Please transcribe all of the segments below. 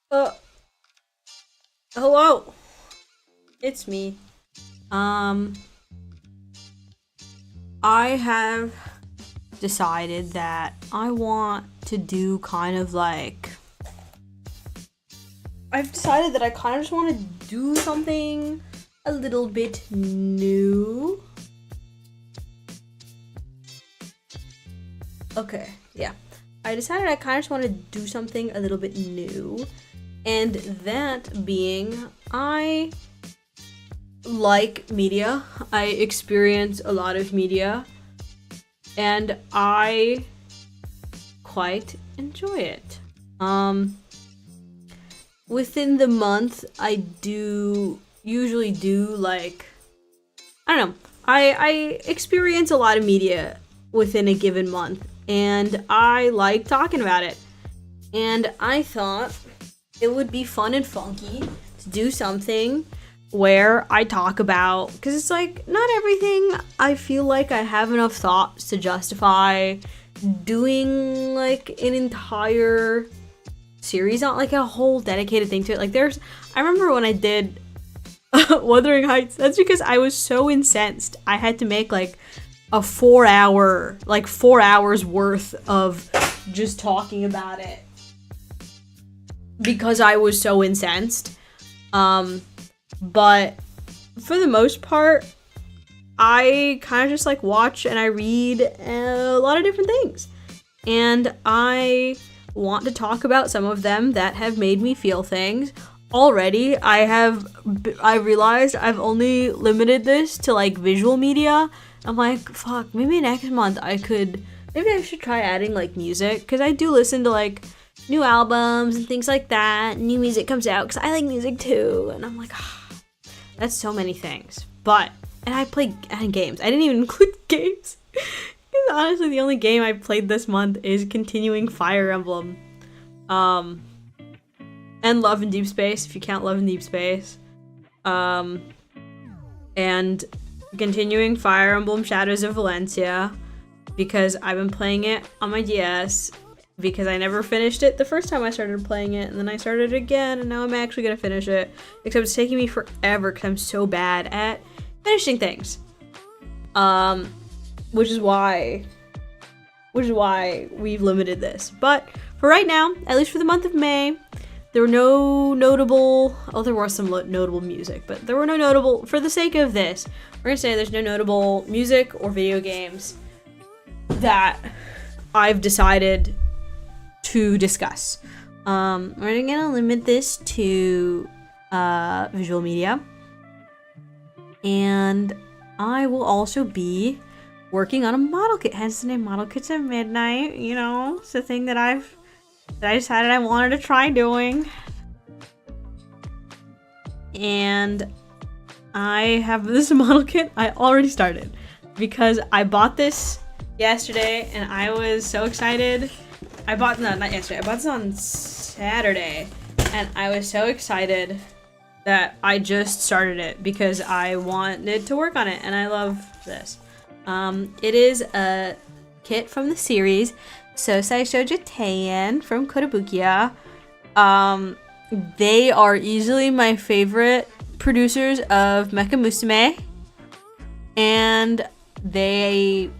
Uh, Hello. It's me. Um, I have decided that I want to do kind of like. I've decided that I kind of just want to do something a little bit new. Okay, yeah. I decided I kind of just want to do something a little bit new. And that being, I like media. I experience a lot of media. And I quite enjoy it. Within the month, I usually do like, I don't know. I experience a lot of media within a given month. And I like talking about it. And I thought it would be fun and funky to do something where I talk about, because it's like not everything I feel like I have enough thoughts to justify doing like an entire series, not like a whole dedicated thing to it. Like I remember when I did Wuthering Heights, that's because I was so incensed. I had to make like a 4 hours worth of just talking about it because I was so incensed. But for the most part, I kind of just like watch and I read a lot of different things. And I want to talk about some of them that have made me feel things. Already, I realized I've only limited this to like visual media. I'm like, fuck, maybe next month maybe I should try adding like music, because I do listen to like new albums and things like that. New music comes out because I like music too, and I'm like, that's so many things. And I play games. I didn't even include games. Because honestly, the only game I played this month is continuing Fire Emblem. And Love in Deep Space, if you count Love in Deep Space. And continuing Fire Emblem Shadows of Valencia, because I've been playing it on my DS, because I never finished it the first time I started playing it, and then I started it again, and now I'm actually gonna finish it. Except it's taking me forever because I'm so bad at finishing things. Which is why we've limited this. But for right now, at least for the month of May, there were no notable, there was some notable music, but there were no notable, for the sake of this, we're gonna say there's no notable music or video games that I've decided to discuss. We're gonna limit this to visual media, and I will also be working on a model kit, hence the name Model Kits at Midnight. You know, it's a thing that I decided I wanted to try doing, and I have this model kit I already started because I bought this yesterday and I was so excited. Not yesterday, I bought this on Saturday, and I was so excited that I just started it because I wanted to work on it, and I love this. It is a kit from the series Sosai Shoujo Teian from Kotobukiya. They are easily my favorite producers of Mecha Musume, and they,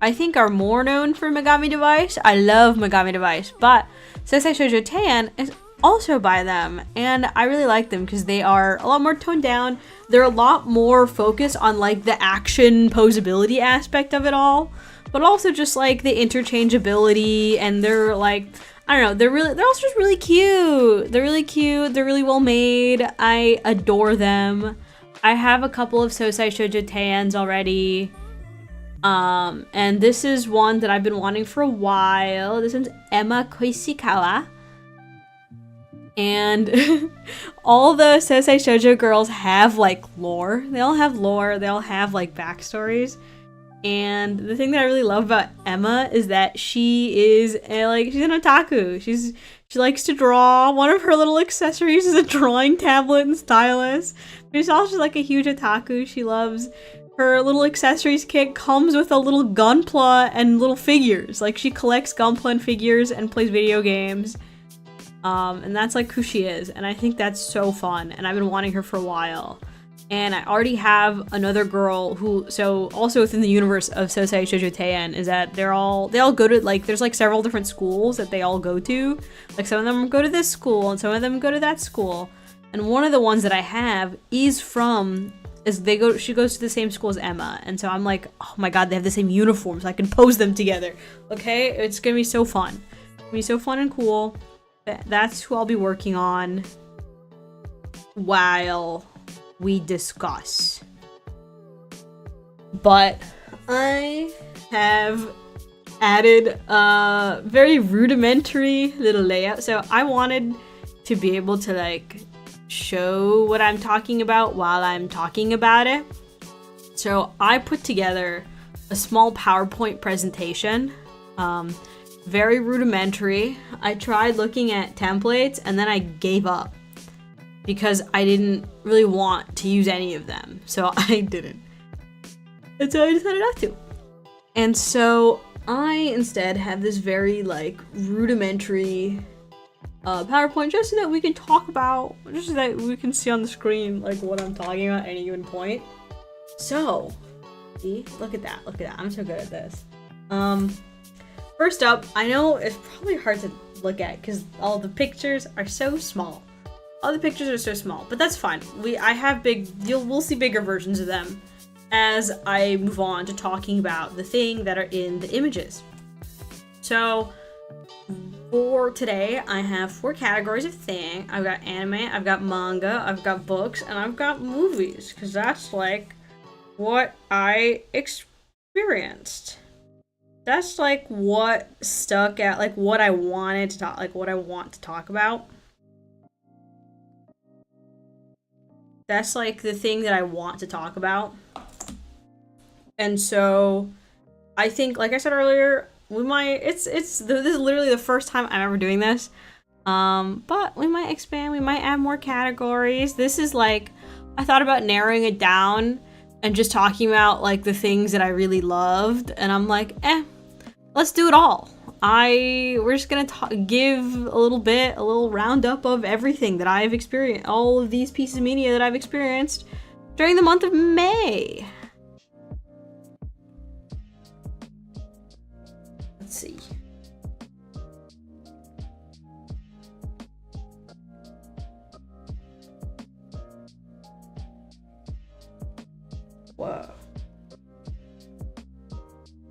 I think, are more known for Megami Device. I love Megami Device, but Sosai Shoujo Teian is also by them, and I really like them because they are a lot more toned down. They're a lot more focused on like the action posability aspect of it all, but also just like the interchangeability, and they're like, I don't know, they're also just really cute. They're really well made. I adore them. I have a couple of Sosai Shoujo Teians already. And this is one that I've been wanting for a while. This one's Emma Koishikawa. And all the Sosai Shoujo girls have like lore. They all have lore. They all have like backstories. And the thing that I really love about Emma is that she is she's an otaku. She likes to draw. One of her little accessories is a drawing tablet and stylus. But she's also like a huge otaku. She loves her little accessories kit comes with a little Gunpla and little figures. Like, she collects Gunpla and figures and plays video games. And that's like who she is, and I think that's so fun, and I've been wanting her for a while. And I already have another girl who, so also within the universe of Sosei Shoujo Teien, is that they all go to, like, there's like several different schools that they all go to. Like, some of them go to this school and some of them go to that school. And one of the ones that I have she goes to the same school as Emma. And so I'm like, oh my god, they have the same uniforms. I can pose them together. Okay? It's gonna be so fun. It's gonna be so fun and cool. That's who I'll be working on while we discuss. But I have added a very rudimentary little layout. So I wanted to be able to like show what I'm talking about while I'm talking about it. So I put together a small PowerPoint presentation, very rudimentary. I tried looking at templates and then I gave up because I didn't really want to use any of them. So I didn't. And so I decided not to. And so I instead have this very like rudimentary PowerPoint just so that we can talk about, just so that we can see on the screen like what I'm talking about at any given point. So, see, look at that, I'm so good at this. First up, I know it's probably hard to look at because all the pictures are so small. All the pictures are so small, but that's fine. We'll see bigger versions of them as I move on to talking about the thing that are in the images. So for today, I have 4 categories of thing. I've got anime, I've got manga, I've got books, and I've got movies, because that's like what I experienced. That's like what stuck out, like what I wanted to talk, like what I want to talk about. That's like the thing that I want to talk about. And so I think, like I said earlier, we might, this is literally the first time I'm ever doing this. But we might expand, we might add more categories. This is like, I thought about narrowing it down and just talking about like the things that I really loved. And I'm like, let's do it all. We're just gonna give a little roundup of everything that I've experienced, all of these pieces of media that I've experienced during the month of May. Let's see.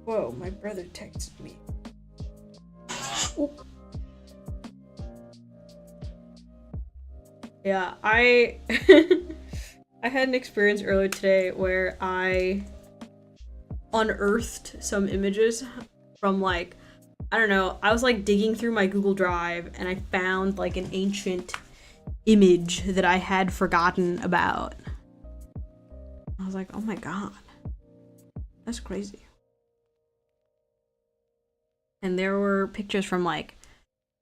Whoa, my brother texted me. Oop. Yeah, I had an experience earlier today where I unearthed some images from like, I don't know, I was like digging through my Google Drive and I found like an ancient image that I had forgotten about. I was like, oh my god, that's crazy. And there were pictures from like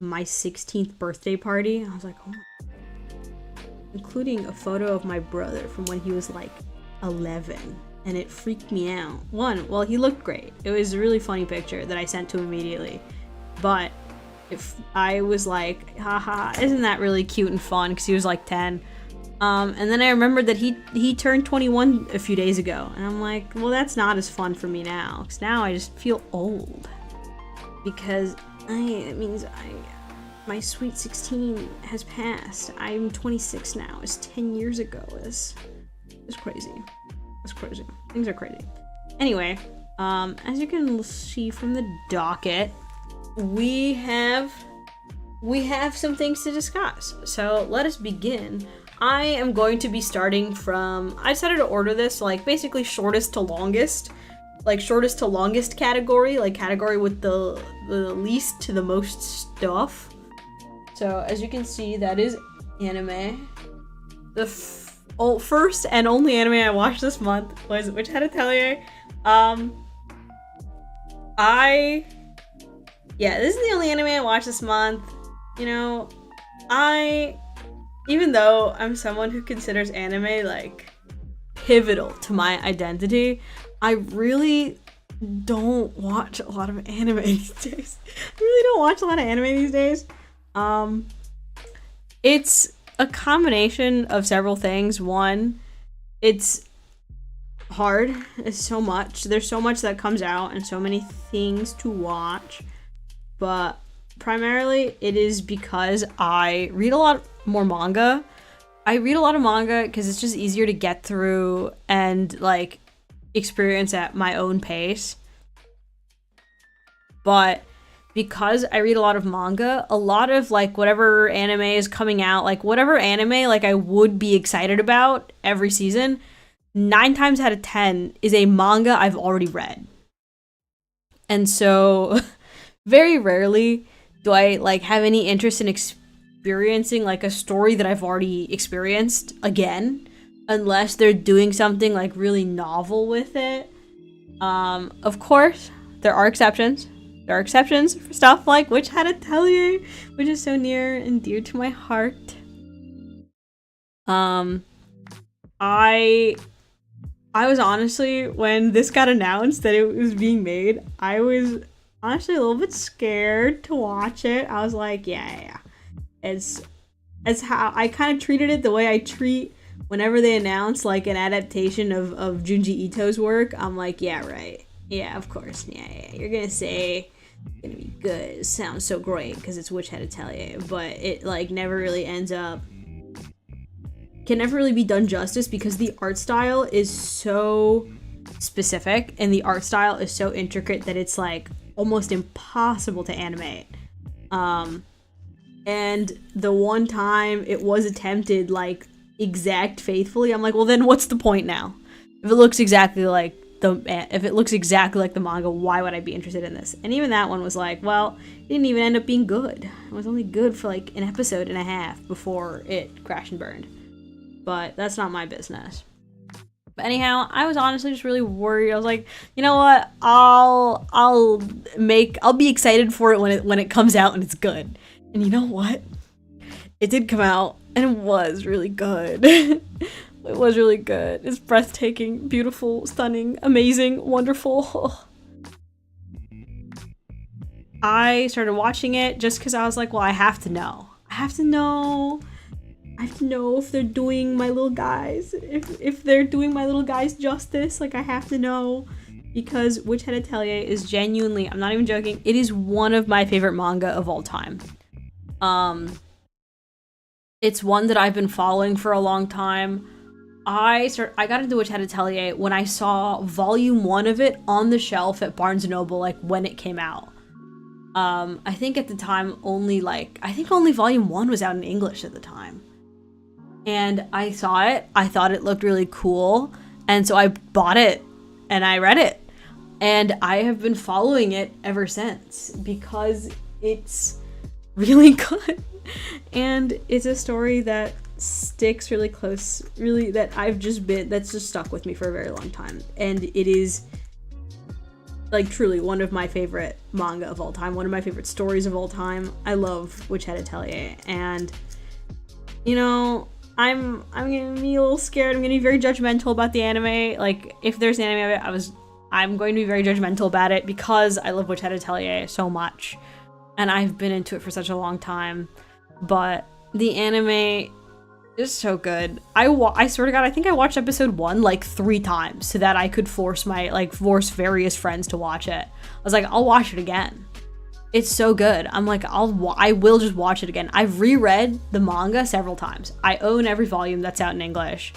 my 16th birthday party. I was like, oh my god. Including a photo of my brother from when he was like 11. And it freaked me out. Well, he looked great. It was a really funny picture that I sent to him immediately. But if I was like, haha, isn't that really cute and fun? Because he was like 10. And then I remembered that he turned 21 a few days ago. And I'm like, well, that's not as fun for me now. Because now I just feel old. Because it means my sweet 16 has passed. I'm 26 now. It's 10 years ago. It's crazy. It's crazy. Things are crazy. Anyway, as you can see from the docket, we have some things to discuss. So let us begin. I am going to be starting from, I decided to order this like basically shortest to longest. Like shortest to longest category, like category with the least to the most stuff. So as you can see, that is anime. The first and only anime I watched this month was Witch Hat Atelier. This is the only anime I watched this month. You know, even though I'm someone who considers anime like pivotal to my identity, I really don't watch a lot of anime these days. I really don't watch a lot of anime these days. It's a combination of several things. One, it's hard. It's so much. There's so much that comes out and so many things to watch. But primarily it is because I read a lot more manga. I read a lot of manga because it's just easier to get through and like experience at my own pace. But because I read a lot of manga, a lot of like whatever anime is coming out, like whatever anime like I would be excited about every season, 9 times out of 10 is a manga I've already read. And so very rarely do I like have any interest in experiencing like a story that I've already experienced again, unless they're doing something like really novel with it. Of course, there are exceptions. There are exceptions for stuff like Witch Hat Atelier, which is so near and dear to my heart. I was honestly, when this got announced that it was being made, I was honestly a little bit scared to watch it. I was like, yeah. It's how I kind of treated it the way I treat whenever they announce like an adaptation of Junji Ito's work. I'm like, yeah, right. Yeah, of course. Yeah. You're gonna say it's gonna be good. It sounds so great because it's Witch Hat Atelier, but it like never really ends up, can never really be done justice because the art style is so specific and the art style is so intricate that it's like almost impossible to animate. And the one time it was attempted like exact faithfully, I'm like, well then what's the point now? If it looks exactly like the manga, why would I be interested in this? And even that one was like, well, it didn't even end up being good. It was only good for like an episode and a half before it crashed and burned. But that's not my business. But anyhow, I was honestly just really worried. I was like, you know what? I'll be excited for it when it comes out and it's good. And you know what? It did come out and it was really good. It was really good. It's breathtaking, beautiful, stunning, amazing, wonderful. I started watching it just because I was like, well, I have to know. I have to know if they're doing my little guys. If they're doing my little guys justice, like I have to know. Because Witch Hat Atelier is genuinely, I'm not even joking, it is one of my favorite manga of all time. It's one that I've been following for a long time. I got into Witch Hat Atelier when I saw volume 1 of it on the shelf at Barnes & Noble, like when it came out. I think at the time only volume 1 was out in English at the time. And I saw it, I thought it looked really cool, and so I bought it and I read it. And I have been following it ever since because it's really good. And it's a story that sticks really close, really, that's just stuck with me for a very long time. And it is like truly one of my favorite manga of all time, one of my favorite stories of all time. I love Witch Hat Atelier, and you know, I'm gonna be a little scared. I'm gonna be very judgmental about the anime. Like, if there's an anime of it, I'm going to be very judgmental about it because I love Witch Hat Atelier so much, and I've been into it for such a long time. But the anime is so good. I swear to God, I think I watched episode 1 like 3 times so that I could force various friends to watch it. I was like, I'll watch it again. It's so good. I'm like, I will just watch it again. I've reread the manga several times. I own every volume that's out in English.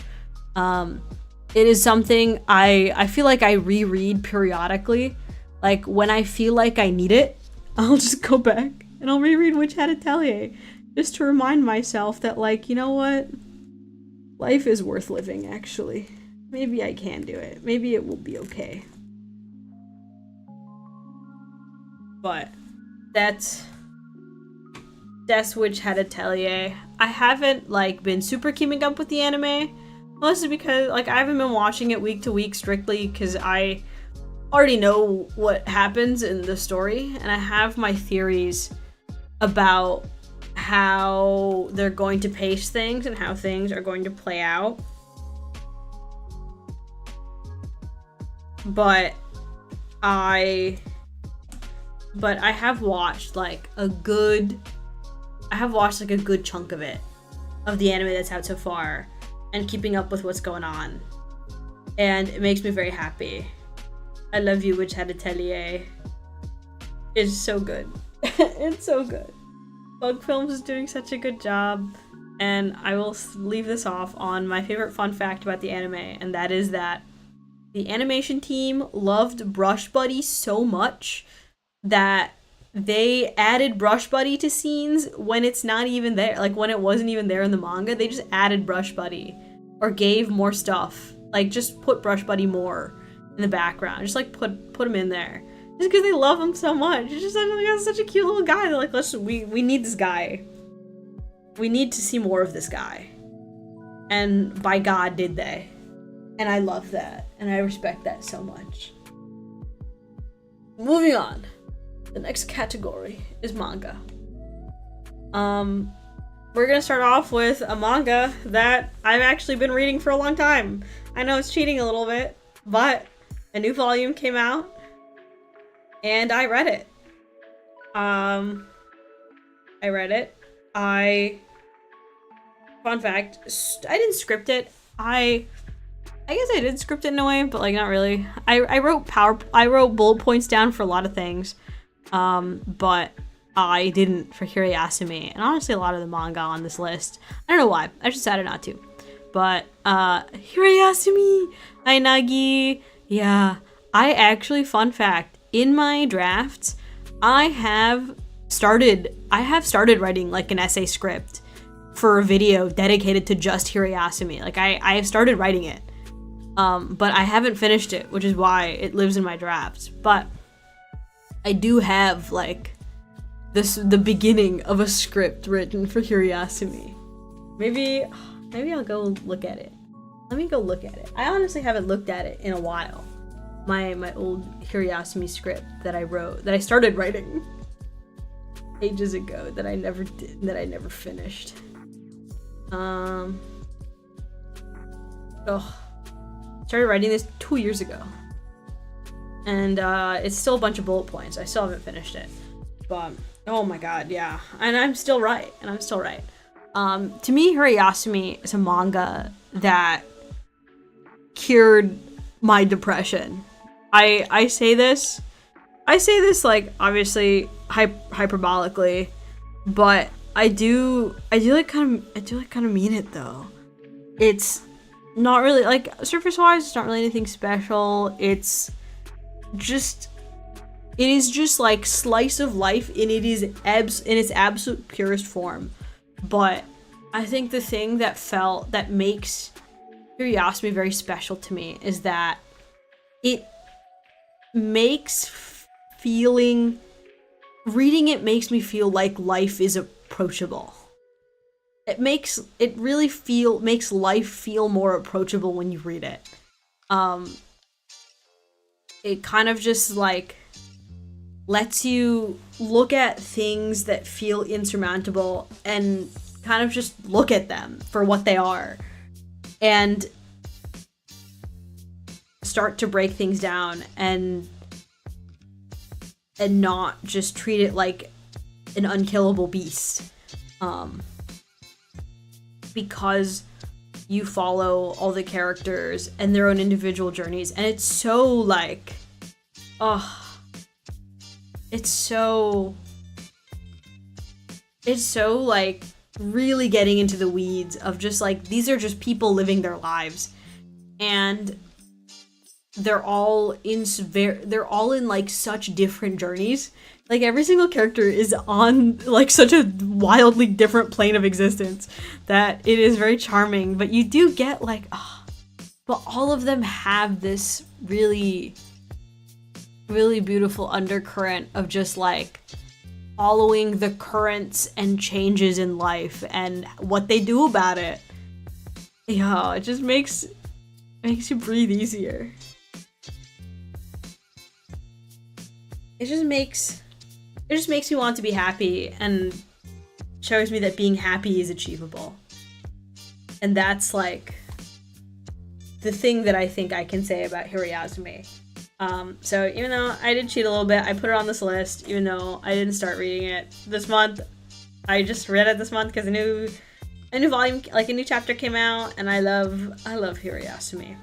It is something I feel like I reread periodically. Like when I feel like I need it, I'll just go back and I'll reread Witch Hat Atelier just to remind myself that, like, you know what? Life is worth living, actually. Maybe I can do it. Maybe it will be okay. But that's Witch Hat Atelier. I haven't like been super keeping up with the anime, mostly because like I haven't been watching it week to week strictly because I already know what happens in the story, and I have my theories about how they're going to pace things and how things are going to play out. But I have watched like a good chunk of it of the anime that's out so far and keeping up with what's going on. And it makes me very happy. I love you, Witch Hat Atelier. It's so good. It's so good. Bug Films is doing such a good job. And I will leave this off on my favorite fun fact about the anime, and that is that the animation team loved Brush Buddy so much that they added Brush Buddy to scenes when it's not even there. Like, when it wasn't even there in the manga, they just added Brush Buddy. Or gave more stuff. Like, just put Brush Buddy more in the background. Just, like, put him in there. Just because they love him so much. It's just such a cute little guy. They're like, we need this guy. We need to see more of this guy. And by God, did they. And I love that. And I respect that so much. Moving on. The next category is manga. We're gonna start off with a manga that I've actually been reading for a long time. I know it's cheating a little bit, but a new volume came out, and I read it. Fun fact, I didn't script it. I guess I did script it in a way, but like not really. I wrote bullet points down for a lot of things, but I didn't for Hiraisumi, and honestly a lot of the manga on this list. I don't know why, I just decided not to. But, Hiraisumi, Ainagi, yeah. I actually, fun fact, in my drafts, I have started writing like an essay script for a video dedicated to just Hiraisumi. Like, I have started writing it, but I haven't finished it, which is why it lives in my drafts. But I do have, like, the beginning of a script written for Hiraisumi. Maybe I'll go look at it. Let me go look at it. I honestly haven't looked at it in a while. My old Hiraisumi script that I started writing ages ago that I never finished. Started writing this 2 years ago. And it's still a bunch of bullet points. I still haven't finished it. But oh my god, yeah. And I'm still right. To me, Hiraisumi is a manga that cured my depression. I say this like obviously hyperbolically, but I do kind of mean it though. It's not really, like, surface wise, it's not really anything special. It is just like slice of life, and it is in its absolute purest form. But I think the thing that makes Hiraisumi very special to me is that it makes reading it makes me feel like life is approachable. It makes life feel more approachable when you read it. It kind of just like lets you look at things that feel insurmountable and kind of just look at them for what they are and start to break things down and not just treat it like an unkillable beast, because you follow all the characters and their own individual journeys, and it's so like, it's so like really getting into the weeds of just like, these are just people living their lives, and they're all in like such different journeys. Like, every single character is on like such a wildly different plane of existence that it is very charming. But you do get like, but all of them have this really, really beautiful undercurrent of just like following the currents and changes in life and what they do about it. Yeah, it just makes you breathe easier. It just makes me want to be happy and shows me that being happy is achievable. And that's like the thing that I think I can say about Hiraisumi. So even though I did cheat a little bit, I put it on this list, even though I didn't start reading it this month. I just read it this month because I knew a new volume, like a new chapter came out, and I love Hirayasumi.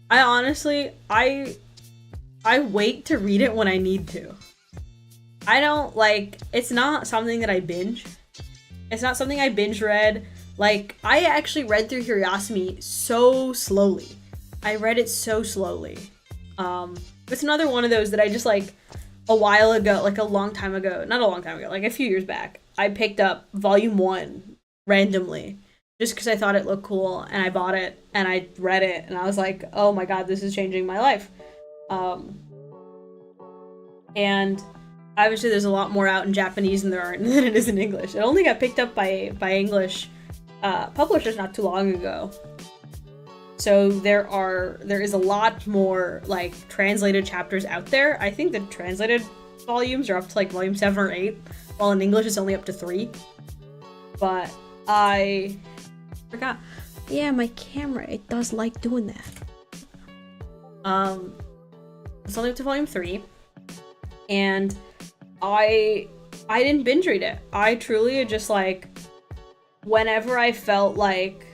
I honestly, I wait to read it when I need to. I don't like, it's not something that I binge. It's not something I binge read. Like, I actually read through Hirayasumi so slowly. I read it so slowly. It's another one of those that I just, like, a while ago, like a long time ago, not a long time ago, like a few years back, I picked up volume 1 randomly just because I thought it looked cool, and I bought it and I read it and I was like, oh my god, this is changing my life. And obviously there's a lot more out in Japanese than it is in English. It only got picked up by English publishers not too long ago. So there is a lot more like translated chapters out there. I think the translated volumes are up to like volume 7 or 8, while in English it's only up to 3. But I forgot. Yeah, my camera, it does like doing that. It's only up to volume 3. And I didn't binge read it. I truly just like, whenever I felt like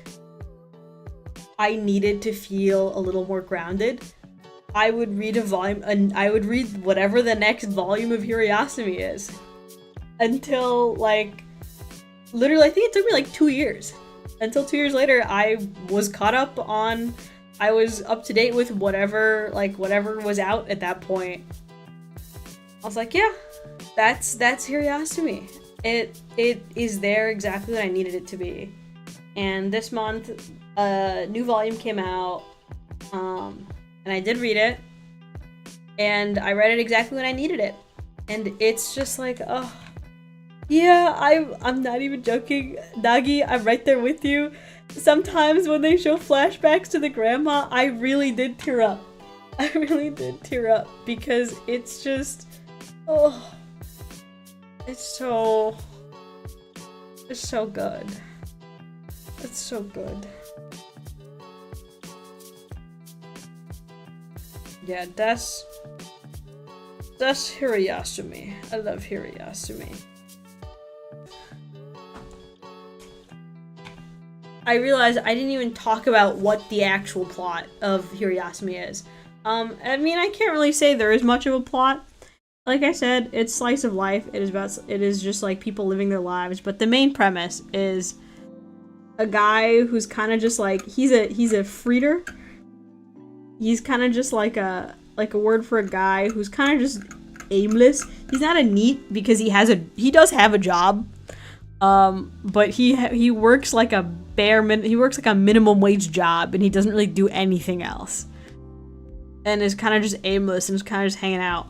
I needed to feel a little more grounded, I would read a volume, and I would read whatever the next volume of Hirayasumi is. Until, like, literally, I think it took me like 2 years. Until 2 years later, I was caught up on, I was up to date with whatever was out at that point. I was like, yeah, that's Hirayasumi. It is there exactly what I needed it to be. And this month, a new volume came out, and I did read it, and I read it exactly when I needed it. And it's just like, oh, yeah, I'm not even joking, Nagi, I'm right there with you. Sometimes when they show flashbacks to the grandma, I really did tear up. I really did tear up, because it's just, oh, it's so good. It's so good. Yeah, that's Hirayasumi. I love Hirayasumi. I realized I didn't even talk about what the actual plot of Hirayasumi is. I mean, I can't really say there is much of a plot. Like I said, it's slice of life. It is just like people living their lives. But the main premise is a guy who's kind of just like, he's a freeder. He's kind of just like a word for a guy who's kind of just aimless. He's not a NEET because he does have a job. But he works like a minimum wage job, and he doesn't really do anything else. And is kind of just aimless and is kind of just hanging out.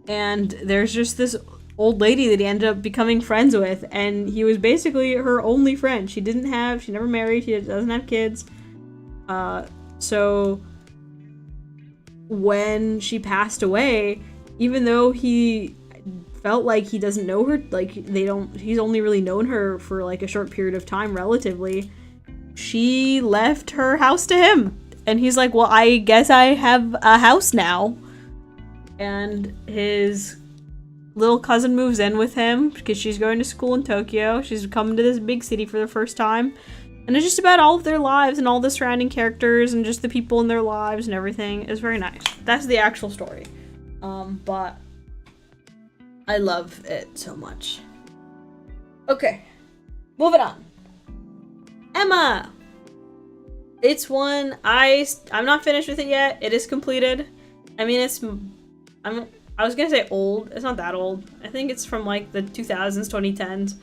And there's just this old lady that he ended up becoming friends with, and he was basically her only friend. She never married, she doesn't have kids. So when she passed away, even though he felt like he doesn't know her, like he's only really known her for like a short period of time relatively, she left her house to him. And he's like, well, I guess I have a house now. And his little cousin moves in with him because she's going to school in Tokyo. She's coming to this big city for the first time. And it's just about all of their lives and all the surrounding characters and just the people in their lives and everything. It's very nice. That's the actual story. But I love it so much. Okay, moving on. Emma! It's one, I'm not finished with it yet. It is completed. I mean, I was gonna say old. It's not that old. I think it's from like the 2000s, 2010s.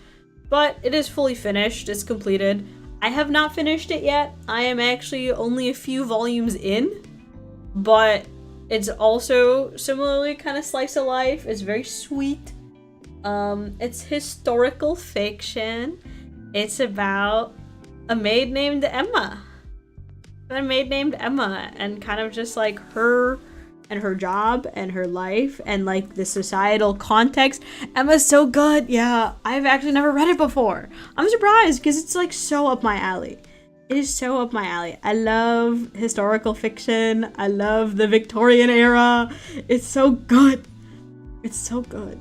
But it is fully finished. It's completed. I have not finished it yet. I am actually only a few volumes in. But it's also similarly kind of slice of life. It's very sweet. It's historical fiction. It's about a maid named Emma. And kind of just like her and her job and her life and like the societal context. Emma's so good. Yeah, I've actually never read it before. I'm surprised because it's like so up my alley. It is so up my alley. I love historical fiction. I love the Victorian era. It's so good. It's so good.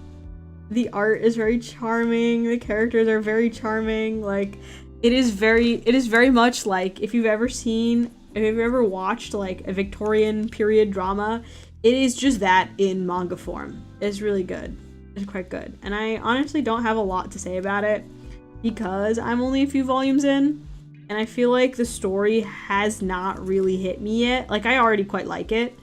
The art is very charming. The characters are very charming. Like, it is very much like if you've ever watched like a Victorian period drama, it is just that in manga form. It's really good. It's quite good. And I honestly don't have a lot to say about it because I'm only a few volumes in, and I feel like the story has not really hit me yet. Like, I already quite like it,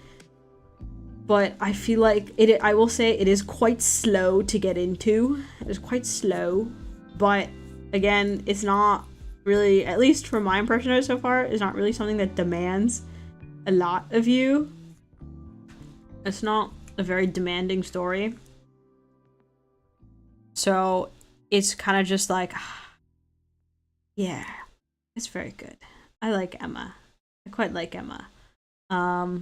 but I feel like I will say it is quite slow to get into. It is quite slow, but again, it's not really, at least from my impression of it so far, it's not really something that demands a lot of you. It's not a very demanding story. So it's kind of just like, yeah, it's very good. I like Emma. I quite like Emma. I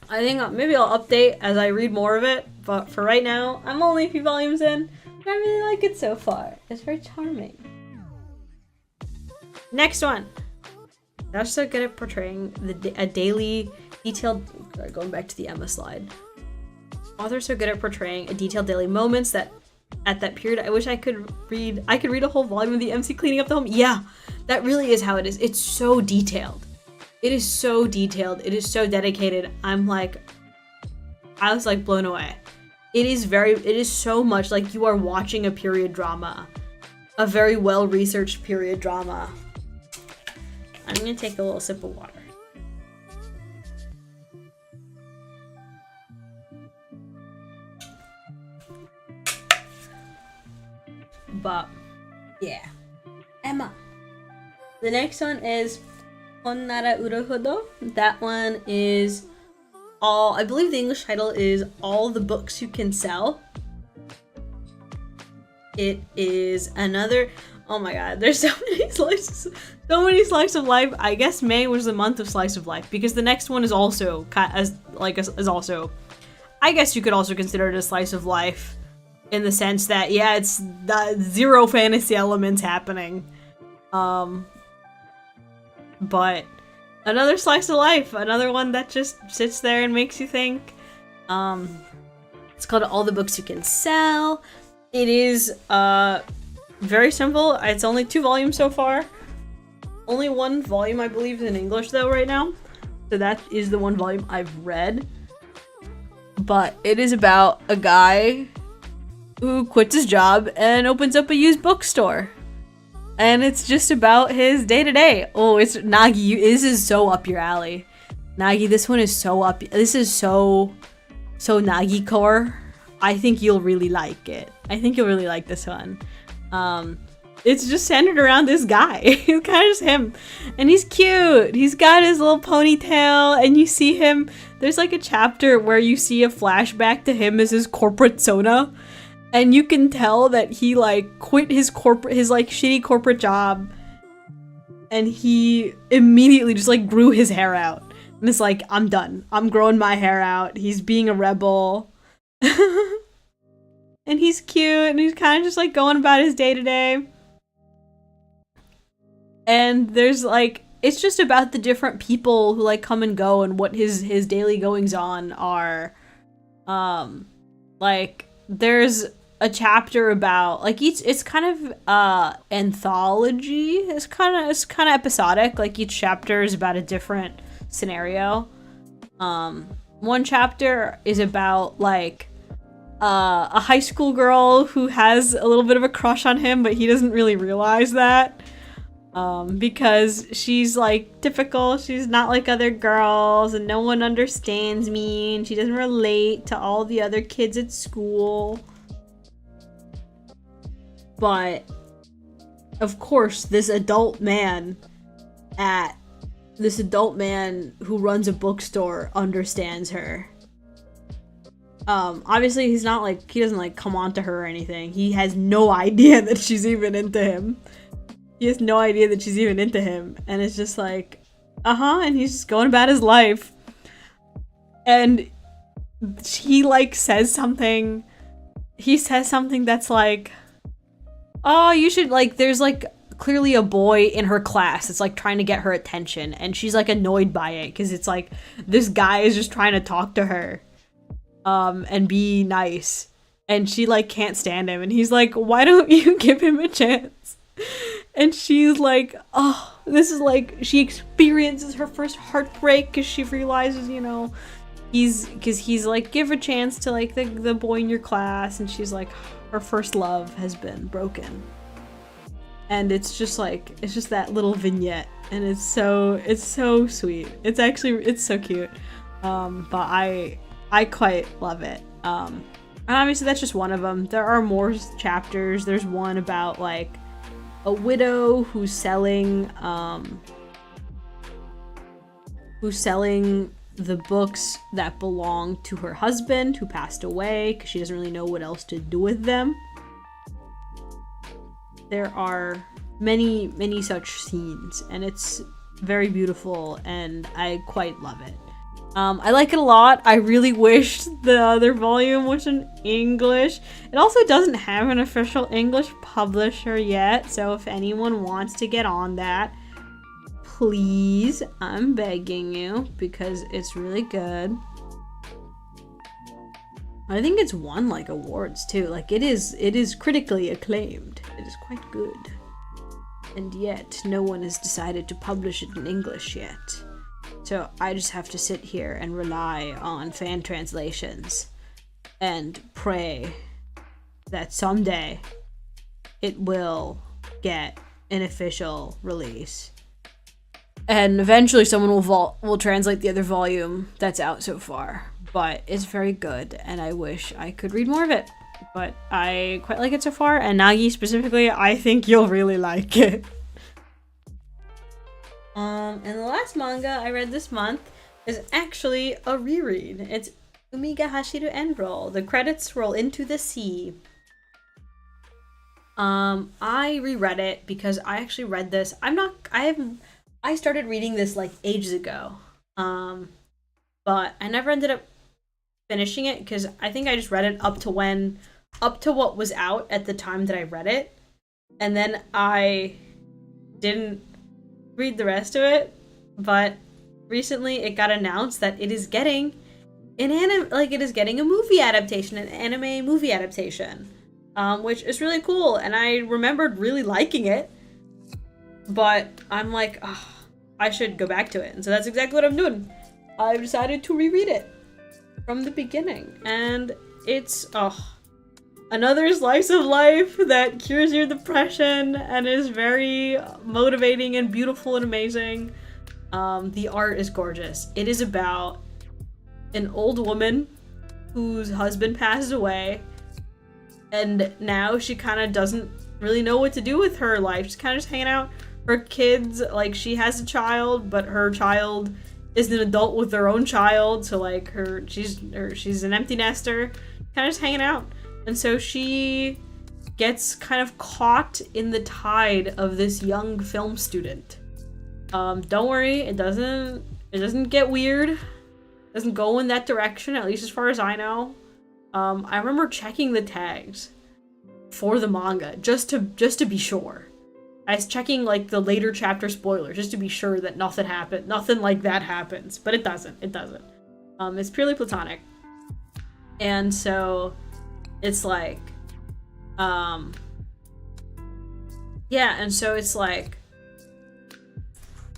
think maybe I'll update as I read more of it, but for right now, I'm only a few volumes in, but I really like it so far. It's very charming. Next one. They're so good at portraying a daily detailed. Going back to the Emma slide. Author's so good at portraying a detailed daily moments that at that period, I wish I could read a whole volume of the MC cleaning up the home. Yeah, that really is how it is. It's so detailed. It is so detailed. It is so dedicated. I was like blown away. It is so much like you are watching a period drama. A very well-researched period drama. I'm gonna take a little sip of water. But yeah, Emma. The next one is Honnara Uruhodo. That one is I believe the English title is All the Books You Can Sell. It is another, oh my god, there's so many slices of life. I guess May was the month of slice of life because the next one is also also, I guess you could also consider it a slice of life in the sense that, yeah, it's zero fantasy elements happening. But another slice of life, another one that just sits there and makes you think. It's called All the Books You Can Sell. It is very simple. It's only 2 volumes so far. Only 1 volume, I believe, is in English though right now. So that is the 1 volume I've read. But it is about a guy who quits his job and opens up a used bookstore. And it's just about his day-to-day. Oh, it's Nagi. This is so up your alley. Nagi, this one is so up. This is so Nagi core. I think you'll really like it. I think you'll really like this one. It's just centered around this guy. It's kind of just him. And he's cute. He's got his little ponytail and you see him. There's like a chapter where you see a flashback to him as his corporate Sona. And you can tell that he like quit his like shitty corporate job. And he immediately just like grew his hair out. And it's like, I'm done. I'm growing my hair out. He's being a rebel. And he's cute and he's kind of just like going about his day to day. And there's like, it's just about the different people who like come and go and what his daily goings on are. Like there's a chapter about like it's kind of anthology. It's kind of episodic. Like each chapter is about a different scenario. One chapter is about like a high school girl who has a little bit of a crush on him, but he doesn't really realize that. Because she's like typical, she's not like other girls and no one understands me and she doesn't relate to all the other kids at school. But of course, this adult man who runs a bookstore understands her. Obviously he doesn't like come on to her or anything. He has no idea that she's even into him. He has no idea that she's even into him. And it's just like, and he's just going about his life. And he like says something. He says something that's like, oh, you should like, there's like clearly a boy in her class. It's like trying to get her attention. And she's like annoyed by it. Cause it's like, this guy is just trying to talk to her. And be nice. and she like can't stand him, and he's like, why don't you give him a chance? And she's like, oh, this is like, she experiences her first heartbreak because she realizes, you know, he's like, give a chance to like the boy in your class, and she's like, her first love has been broken. And it's just like, it's just that little vignette, and it's so sweet. It's so cute. But I quite love it. And obviously that's just one of them. There are more chapters. There's one about like a widow who's selling the books that belong to her husband who passed away because she doesn't really know what else to do with them. There are many such scenes, and it's very beautiful, and I quite love it. I like it a lot. I really wished the other volume was in English. It also doesn't have an official English publisher yet, so if anyone wants to get on that, please, I'm begging you, because it's really good. I think it's won like awards too. Like it is critically acclaimed. It is quite good. And yet no one has decided to publish it in English yet. So I just have to sit here and rely on fan translations and pray that someday it will get an official release. And eventually someone will translate the other volume that's out so far. But it's very good, and I wish I could read more of it. But I quite like it so far, and Nagi specifically, I think you'll really like it. And the last manga I read this month is actually a reread. It's Umiga Hashiru Enroll. The credits roll into the sea. I reread it because I actually read this. I started reading this like ages ago. But I never ended up finishing it because I think I just read it up to what was out at the time that I read it. And then I didn't read the rest of it, but recently it got announced that it is getting a movie adaptation, an anime movie adaptation, which is really cool. And I remembered really liking it, but I'm like, oh, I should go back to it. And so that's exactly what I'm doing. I've decided to reread it from the beginning, and it's another slice of life that cures your depression and is very motivating and beautiful and amazing. The art is gorgeous. It is about an old woman whose husband passes away, and now she kind of doesn't really know what to do with her life. She's kind of just hanging out. Her kids, like, she has a child, but her child is an adult with their own child, so like she's an empty nester, kind of just hanging out. And so she gets kind of caught in the tide of this young film student. Don't worry, it doesn't get weird. It doesn't go in that direction, at least as far as I know. I remember checking the tags for the manga just to be sure. I was checking like the later chapter spoilers just to be sure that nothing like that happens, but it doesn't. It's purely platonic. And so it's like, and so it's like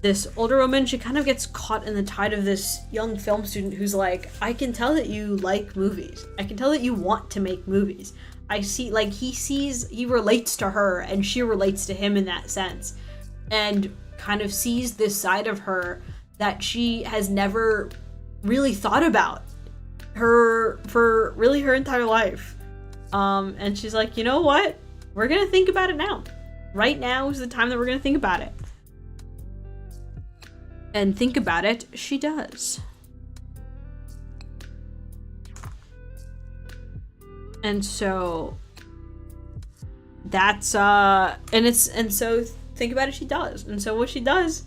this older woman, she kind of gets caught in the tide of this young film student who's like, I can tell that you like movies. I can tell that you want to make movies. I see, like, he relates to her and she relates to him in that sense, and kind of sees this side of her that she has never really thought about for really her entire life. And she's like, you know what? We're gonna think about it now. Right now is the time that we're gonna think about it. And think about it, she does. And so that's so think about it, she does. And so what she does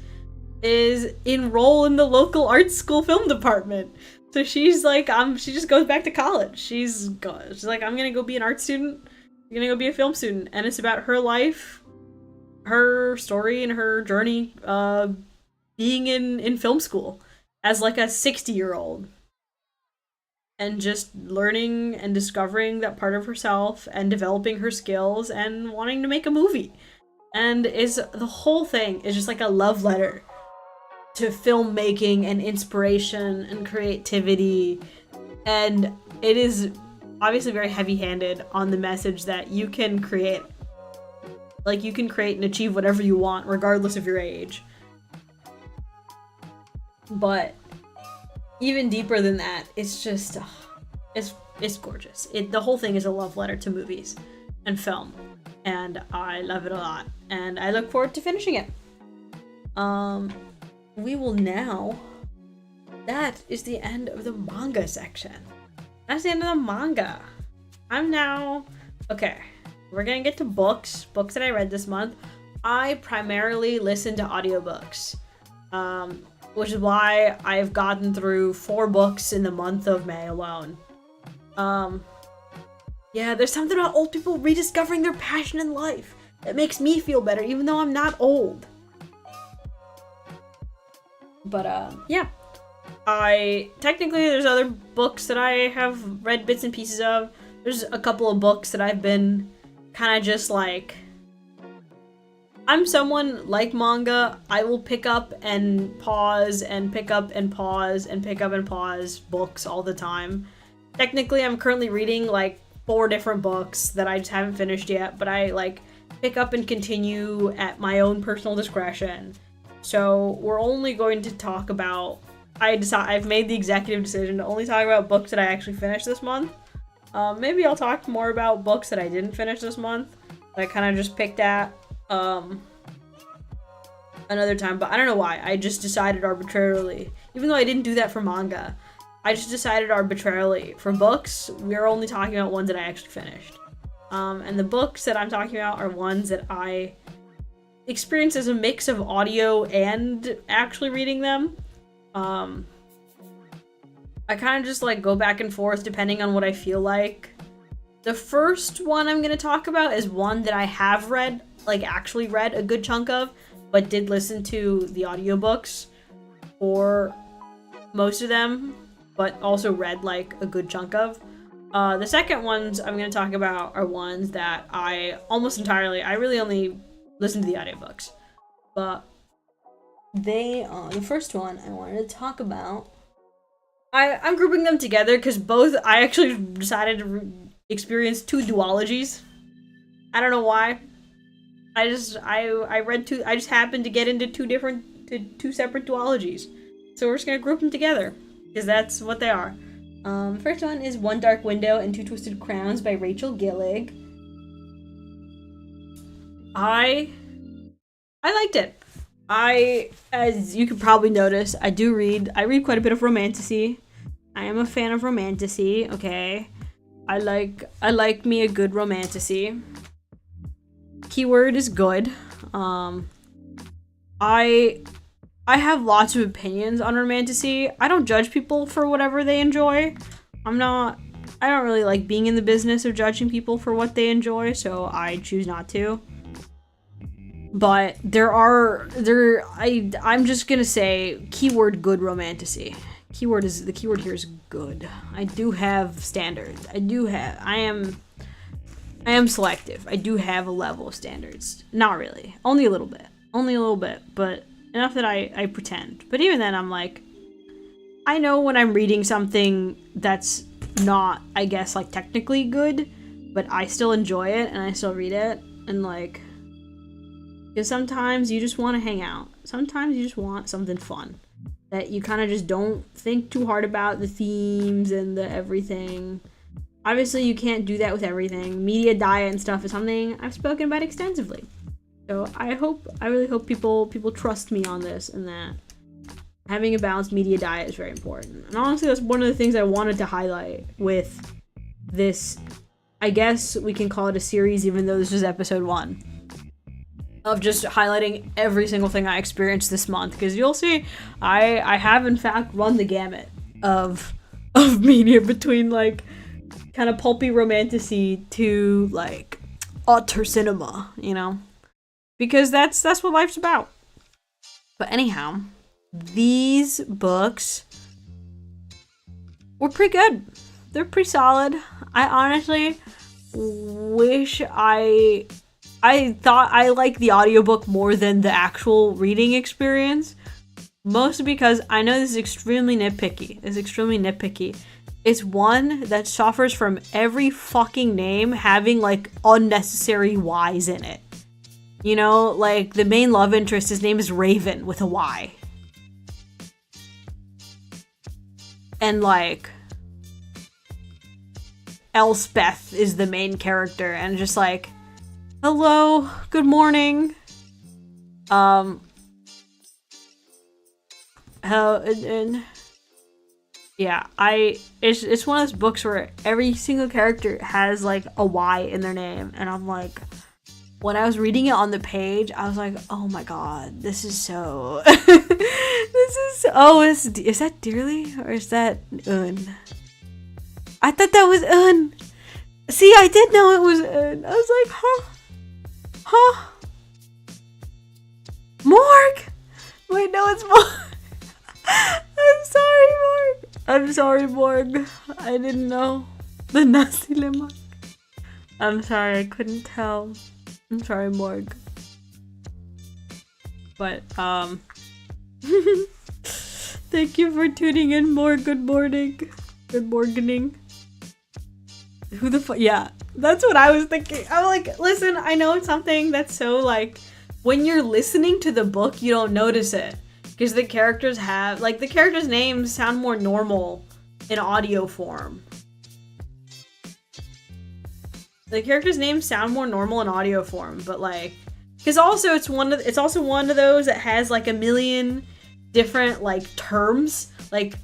is enroll in the local art school film department. So she's like, she just goes back to college. She's like, I'm gonna go be an art student. I'm gonna go be a film student. And it's about her life, her story, and her journey being in film school as like a 60-year-old. and just learning and discovering that part of herself and developing her skills and wanting to make a movie. And the whole thing is just like a love letter to filmmaking and inspiration and creativity. And it is obviously very heavy-handed on the message that you can create. Like, you can create and achieve whatever you want, regardless of your age. But even deeper than that, it's just, it's gorgeous. The whole thing is a love letter to movies and film. And I love it a lot. And I look forward to finishing it. We will now... That is the end of the manga section. That's the end of the manga. I'm now... Okay, we're gonna get to books. Books that I read this month. I primarily listen to audiobooks. Which is why I've gotten through 4 books in the month of May alone. Yeah, there's something about old people rediscovering their passion in life that makes me feel better, even though I'm not old. But, yeah. Technically, there's other books that I have read bits and pieces of. There's a couple of books that I've been kind of just like... I'm someone like manga. I will pick up and pause and pick up and pause and pick up and pause books all the time. Technically, I'm currently reading like 4 different books that I just haven't finished yet, but I like pick up and continue at my own personal discretion. So we're only going to talk about... I've made the executive decision to only talk about books that I actually finished this month. Maybe I'll talk more about books that I didn't finish this month. That I kind of just picked at another time, but I don't know why. I just decided arbitrarily, even though I didn't do that for manga, I just decided arbitrarily. For books, we're only talking about ones that I actually finished. And the books that I'm talking about are ones that I experienced as a mix of audio and actually reading them. I kind of just like go back and forth depending on what I feel like. The first one I'm going to talk about is one that I have read, like actually read a good chunk of, but did listen to the audiobooks for most of them, but also read like a good chunk of. The second ones I'm going to talk about are ones that I really only listen to the audiobooks. But the first one I wanted to talk about, I'm grouping them together because both, I actually decided to experience 2 duologies. I don't know why. I just happened to get into 2 separate duologies. So we're just gonna group them together, because that's what they are. First one is One Dark Window and Two Twisted Crowns by Rachel Gillig. I liked it. As you could probably notice, I read quite a bit of romantasy. I am a fan of romantasy, okay? I like me a good romantasy. Keyword is good. I have lots of opinions on romantasy. I don't judge people for whatever they enjoy. I don't really like being in the business of judging people for what they enjoy, so I choose not to. But I'm just gonna say keyword good romantasy. The keyword here is good. I do have standards. I am selective. I do have a level of standards. Not really. Only a little bit, but enough that I pretend. But even then, I'm like, I know when I'm reading something that's not, I guess, like technically good, but I still enjoy it and I still read it. And like, because sometimes you just want to hang out. Sometimes you just want something fun that you kind of just don't think too hard about the themes and the everything. Obviously, you can't do that with everything. Media diet and stuff is something I've spoken about extensively. So I really hope people trust me on this, and that having a balanced media diet is very important. And honestly, that's one of the things I wanted to highlight with this. I guess we can call it a series, even though this is episode 1. Of just highlighting every single thing I experienced this month, because you'll see I have in fact run the gamut of media between like kind of pulpy romantasy to like auteur cinema, you know, because that's what life's about. But anyhow, these books were pretty good. they're pretty solid. I honestly wish I thought I liked the audiobook more than the actual reading experience. Mostly because I know this is extremely nitpicky. It's one that suffers from every fucking name having, like, unnecessary Y's in it. You know, like, the main love interest, his name is Raven with a Y. And, like, Elspeth is the main character, and just like, hello, good morning. Yeah, it's one of those books where every single character has like a Y in their name, and I'm like, when I was reading it on the page, I was like, oh my god, this is so is that Dearly or is that Un? I thought that was Un. See, I did know it was Un. I was like, huh? Morg? Wait, no, it's Morg. I'm sorry, Morg. I didn't know. The nasty lemon. I'm sorry, I couldn't tell. I'm sorry, Morg. But, thank you for tuning in, Morg. Good morning. Good morning. Who the fuck? Yeah, that's what I was thinking. I'm like, listen, I know it's something that's so, like, when you're listening to the book, you don't notice it. Because the characters have, like, the characters' names sound more normal in audio form. The characters' names sound more normal in audio form, but, like, because also it's also one of those that has, like, a million different, like, terms, like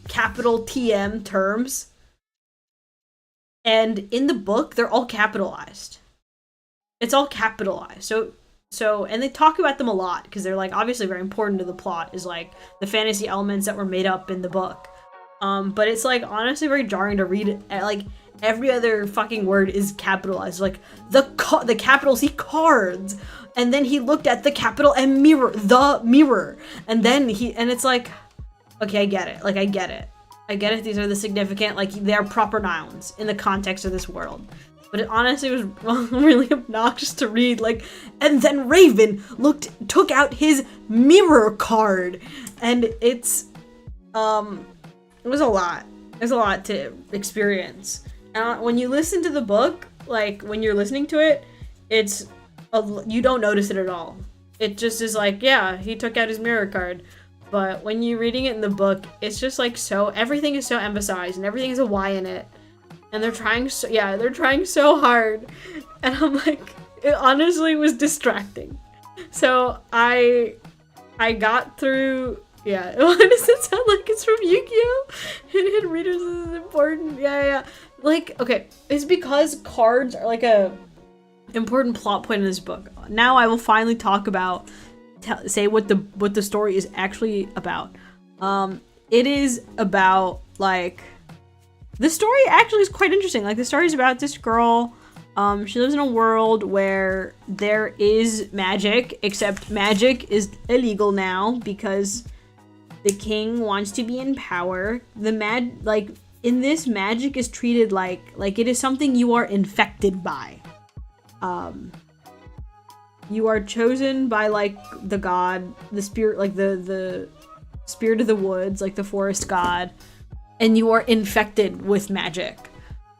capital TM terms. And in the book, they're all capitalized. It's all capitalized. So, and they talk about them a lot because they're, like, obviously very important to the plot, is, like, the fantasy elements that were made up in the book. But it's, like, honestly very jarring to read it. Like, every other fucking word is capitalized. Like, the capital C, cards. And then he looked at the capital M, mirror, the mirror. And then and it's like, okay, I get it. Like, I get it. These are the significant, like, they're proper nouns in the context of this world. But it honestly was really obnoxious to read, like, and then Raven took out his mirror card, and it was a lot. It was a lot to experience. When you listen to the book, like, when you're listening to it, you don't notice it at all. It just is like, yeah, he took out his mirror card. But when you're reading it in the book, it's just, like, everything is so emphasized, and everything has a Y in it. And they're trying so hard. And I'm like, it honestly was distracting. So I got through, yeah. Why does it sound like it's from Yu-Gi-Oh? Hidden readers is important. Yeah. Like, okay, it's because cards are like a important plot point in this book. Now I will finally talk about, say what the story is actually about. It is about, like, the story actually is quite interesting. Like, the story is about this girl. She lives in a world where there is magic, except magic is illegal now because the king wants to be in power. Like, in this, magic is treated like it is something you are infected by. You are chosen by, like, the god, the spirit, like the spirit of the woods, like the forest god. And you are infected with magic.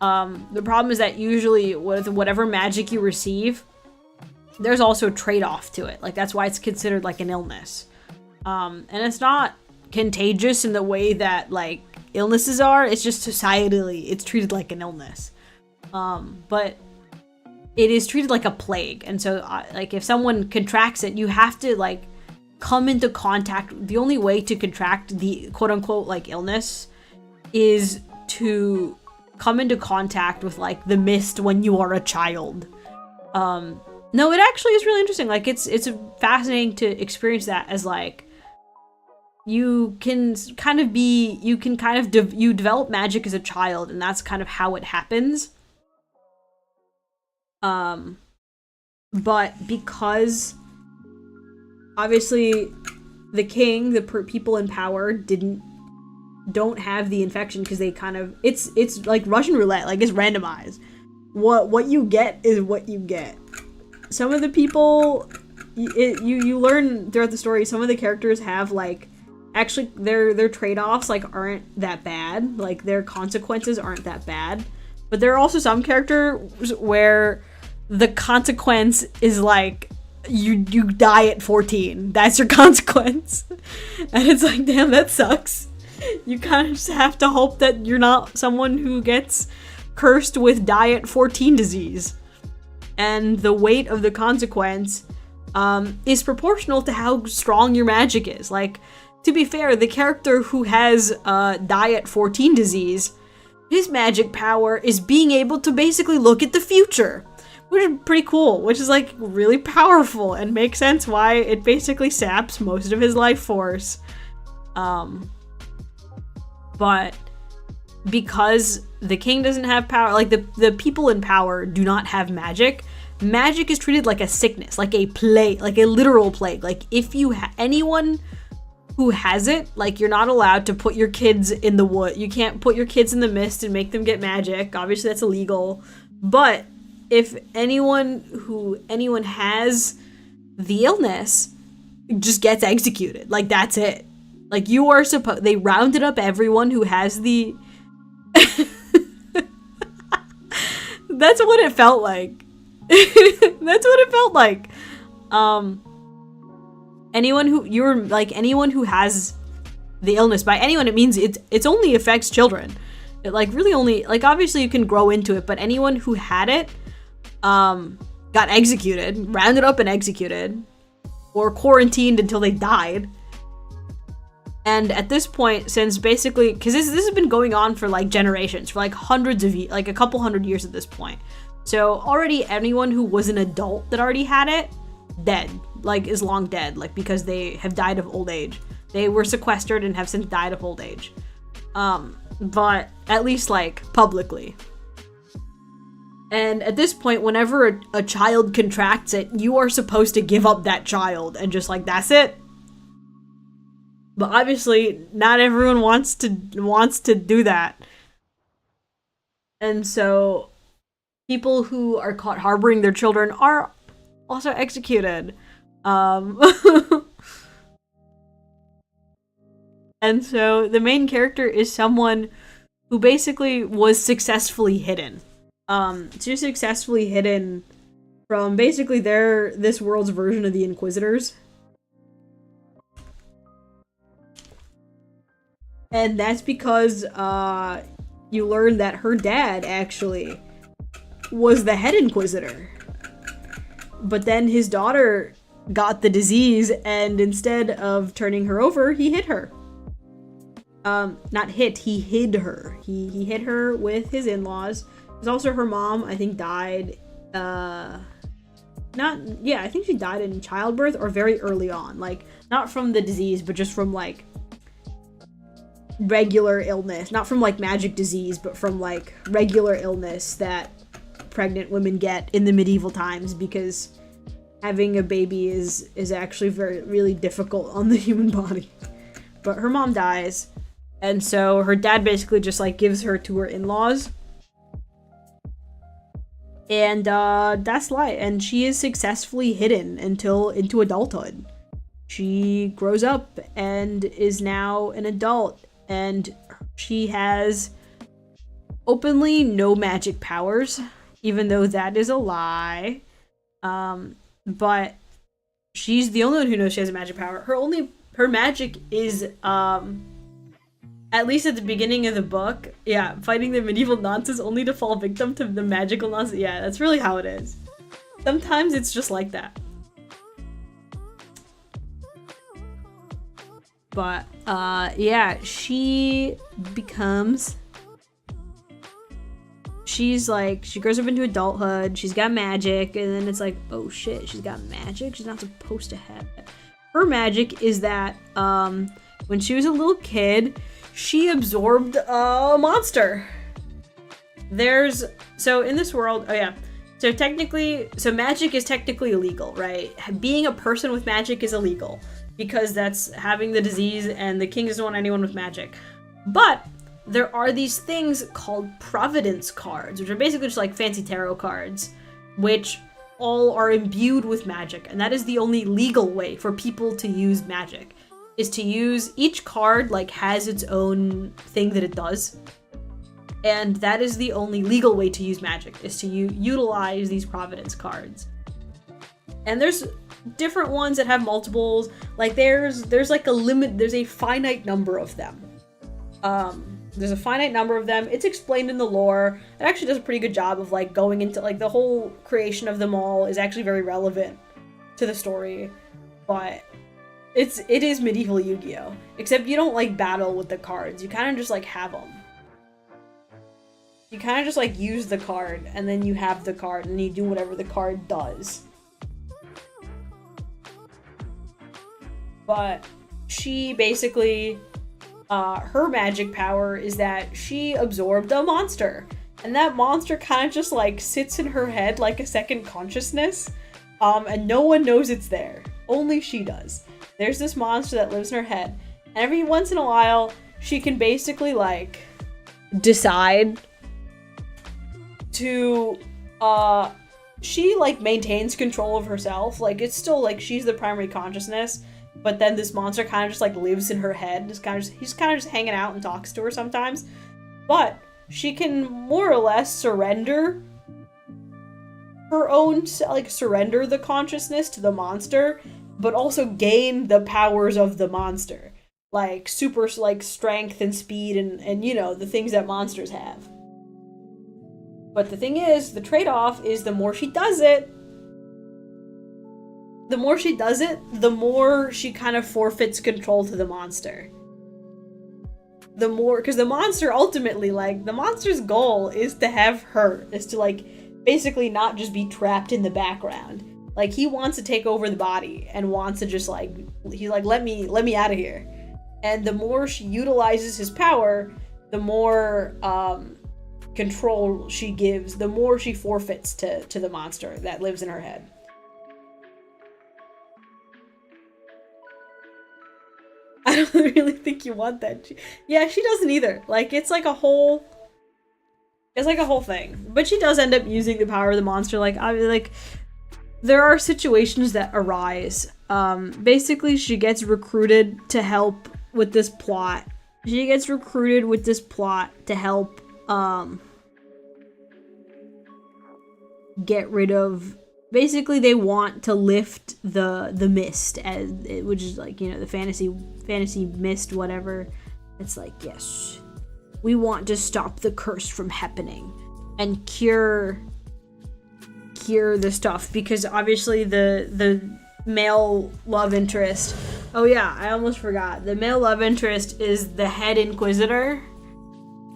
The problem is that usually with whatever magic you receive, there's also a trade-off to it. Like, that's why it's considered like an illness. And it's not contagious in the way that, like, illnesses are. It's just societally, it's treated like an illness. But it is treated like a plague. And so, like, if someone contracts it, you have to, like, come into contact. The only way to contract the quote-unquote, like, illness is to come into contact with, like, the mist when you are a child. No, it actually is really interesting. Like, it's fascinating to experience that as, like, you develop magic as a child, and that's kind of how it happens. But because obviously the king, the people in power, didn't don't have the infection because they kind of it's like Russian roulette, like it's randomized. What you get is what you get. Some of the people you learn throughout the story, some of the characters have like actually their trade-offs like aren't that bad, like their consequences aren't that bad. But there are also some characters where the consequence is like you die at 14. That's your consequence. And it's like, damn, that sucks. You kind of just have to hope that you're not someone who gets cursed with die at 14 disease. And the weight of the consequence is proportional to how strong your magic is. Like, to be fair, the character who has die at 14 disease, his magic power is being able to basically look at the future, which is pretty cool, which is like really powerful and makes sense why it basically saps most of his life force. But because the king doesn't have power, like the people in power do not have magic, magic is treated like a sickness, like a plague, like a literal plague. Like if you anyone who has it, like you're not allowed to put your kids in the wood. You can't put your kids in the mist and make them get magic. Obviously that's illegal. But if anyone has the illness, just gets executed. Like that's it. Like you are supposed, they rounded up everyone who has the that's what it felt like. That's what it felt like. Anyone who has the illness, by anyone it means it's only affects children. It like really only, like obviously you can grow into it, but anyone who had it got executed, rounded up and executed, or quarantined until they died. And at this point, since basically, because this has been going on for like generations, for like hundreds of years, like a couple hundred years at this point. So already anyone who was an adult that already had it, dead, like is long dead, like because they have died of old age. They were sequestered and have since died of old age. But at least like publicly. And at this point, whenever a child contracts it, you are supposed to give up that child and just like, that's it. But obviously, not everyone wants to do that. And so, people who are caught harboring their children are also executed. And so, the main character is someone who basically was successfully hidden. She was successfully hidden from basically this world's version of the Inquisitors. And that's because you learn that her dad actually was the head Inquisitor. But then his daughter got the disease, and instead of turning her over, he hid her. He hid her. He hid her with his in-laws. Because also her mom, I think, died, I think she died in childbirth or very early on. Like, not from the disease, but just from, like, regular illness. Not from, like, magic disease, but from, like, regular illness that pregnant women get in the medieval times, because having a baby is actually really difficult on the human body. But her mom dies, and so her dad basically just, like, gives her to her in-laws. And that's life. And she is successfully hidden into adulthood. She grows up and is now an adult, and she has openly no magic powers, even though that is a lie. But she's the only one who knows she has a magic power. Her magic is at least at the beginning of the book, fighting the medieval nonsense only to fall victim to the magical nonsense. Yeah, that's really how it is. Sometimes it's just like that. But, she grows up into adulthood, she's got magic, and then it's like, oh shit, she's got magic? She's not supposed to have it. Her magic is that, when she was a little kid, she absorbed a monster. So in this world, so magic is technically illegal, right? Being a person with magic is illegal, because that's having the disease, and the king doesn't want anyone with magic. But there are these things called Providence cards, which are basically just like fancy tarot cards, which all are imbued with magic, and that is the only legal way for people to use magic, is to use each card like has its own thing that it does, and that is the only legal way to use magic, is to utilize these Providence cards. And there's different ones that have multiples, like there's like a limit, there's a finite number of them. There's a finite number of them. It's explained in the lore. It actually does a pretty good job of like going into like the whole creation of them all is actually very relevant to the story. But it is medieval Yu-Gi-Oh! Except you don't like battle with the cards. You kind of just like have them. You kind of just like use the card and then you have the card and you do whatever the card does. But she basically, her magic power is that she absorbed a monster. And that monster kind of just like sits in her head like a second consciousness. And no one knows it's there. Only she does. There's this monster that lives in her head. And every once in a while, she can basically like decide to, she like maintains control of herself. Like it's still like she's the primary consciousness. But then this monster kind of just like lives in her head. He's kind of just hanging out and talks to her sometimes. But she can more or less surrender her own, like surrender the consciousness to the monster, but also gain the powers of the monster. Like super like strength and speed and you know, the things that monsters have. But the thing is, the trade-off is the more she does it, the more she kind of forfeits control to the monster. The more, because the monster ultimately, like, the monster's goal is to have her, is to, like, basically not just be trapped in the background. Like, he wants to take over the body and wants to just, like, he's like, let me out of here. And the more she utilizes his power, the more, control she gives, the more she forfeits to the monster that lives in her head. I don't really think you want that. Yeah, she doesn't either. Like, it's like a whole thing. But she does end up using the power of the monster. Like, there are situations that arise. Basically, she gets recruited to help with this plot. She gets recruited with this plot to help, get rid of... Basically, they want to lift the mist, which is like, you know, the fantasy mist, whatever. It's like, yes, we want to stop the curse from happening and cure the stuff, because obviously the male love interest. Oh yeah, I almost forgot. The male love interest is the head inquisitor.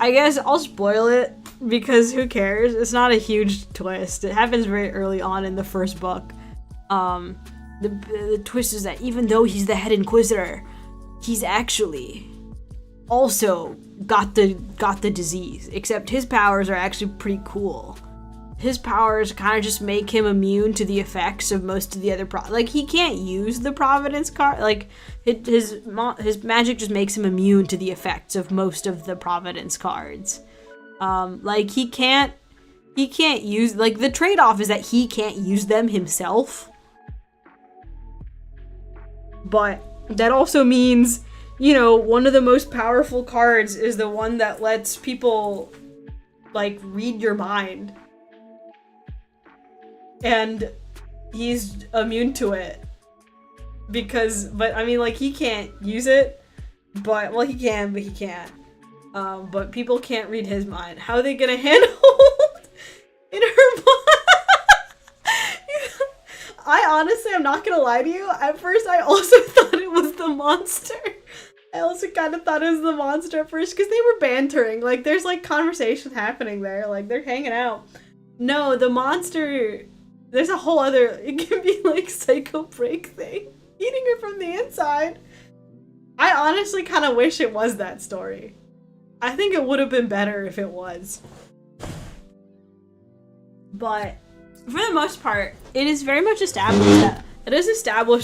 I guess I'll spoil it, because who cares? It's not a huge twist. It happens very early on in the first book. The twist is that even though he's the head inquisitor, he's actually also got the disease. Except his powers are actually pretty cool. His powers kind of just make him immune to the effects of most of the other like, he can't use the Providence card. Like, his magic just makes him immune to the effects of most of the Providence cards. Like, he can't use, like, the trade-off is that he can't use them himself. But that also means, you know, one of the most powerful cards is the one that lets people, like, read your mind. And he's immune to it. But I mean, like, he can't use it. But, well, he can, but he can't. But people can't read his mind. How are they gonna handhold in her mind? I honestly, I'm not gonna lie to you. At first, I also thought it was the monster. I also kind of thought it was the monster at first, because they were bantering. Like, there's, like, conversation happening there. Like, they're hanging out. No, the monster... There's a whole other... It can be, like, psycho break thing. Eating her from the inside. I honestly kind of wish it was that story. I think it would have been better if it was. But for the most part, it is very much established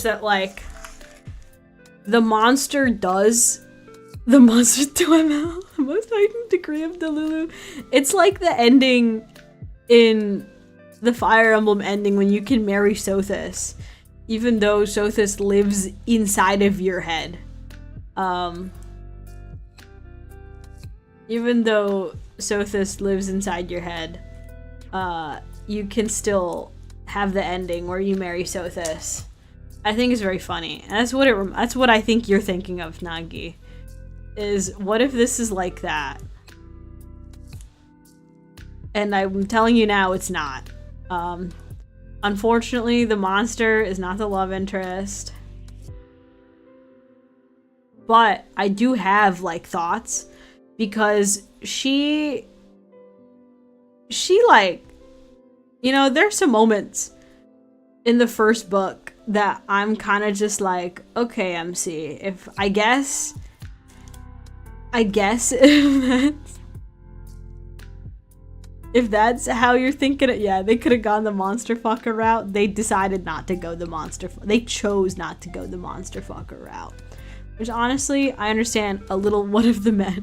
that like, the monster does The monster 2ML, the most heightened degree of Delulu. It's like the ending in the Fire Emblem ending when you can marry Sothis, even though Sothis lives inside of your head. Even though Sothis lives inside your head, you can still have the ending where you marry Sothis. I think it's very funny. That's what I think you're thinking of, Nagi. Is what if this is like that? And I'm telling you now, it's not. Unfortunately, the monster is not the love interest. But I do have like thoughts because she like, you know, there's some moments in the first book that I'm kind of just like, okay, MC, if I guess if that's how you're thinking it, yeah, they could have gone the monster fucker route. They decided not to go the they chose not to go the monster fucker route. Which honestly, I understand a little. What if the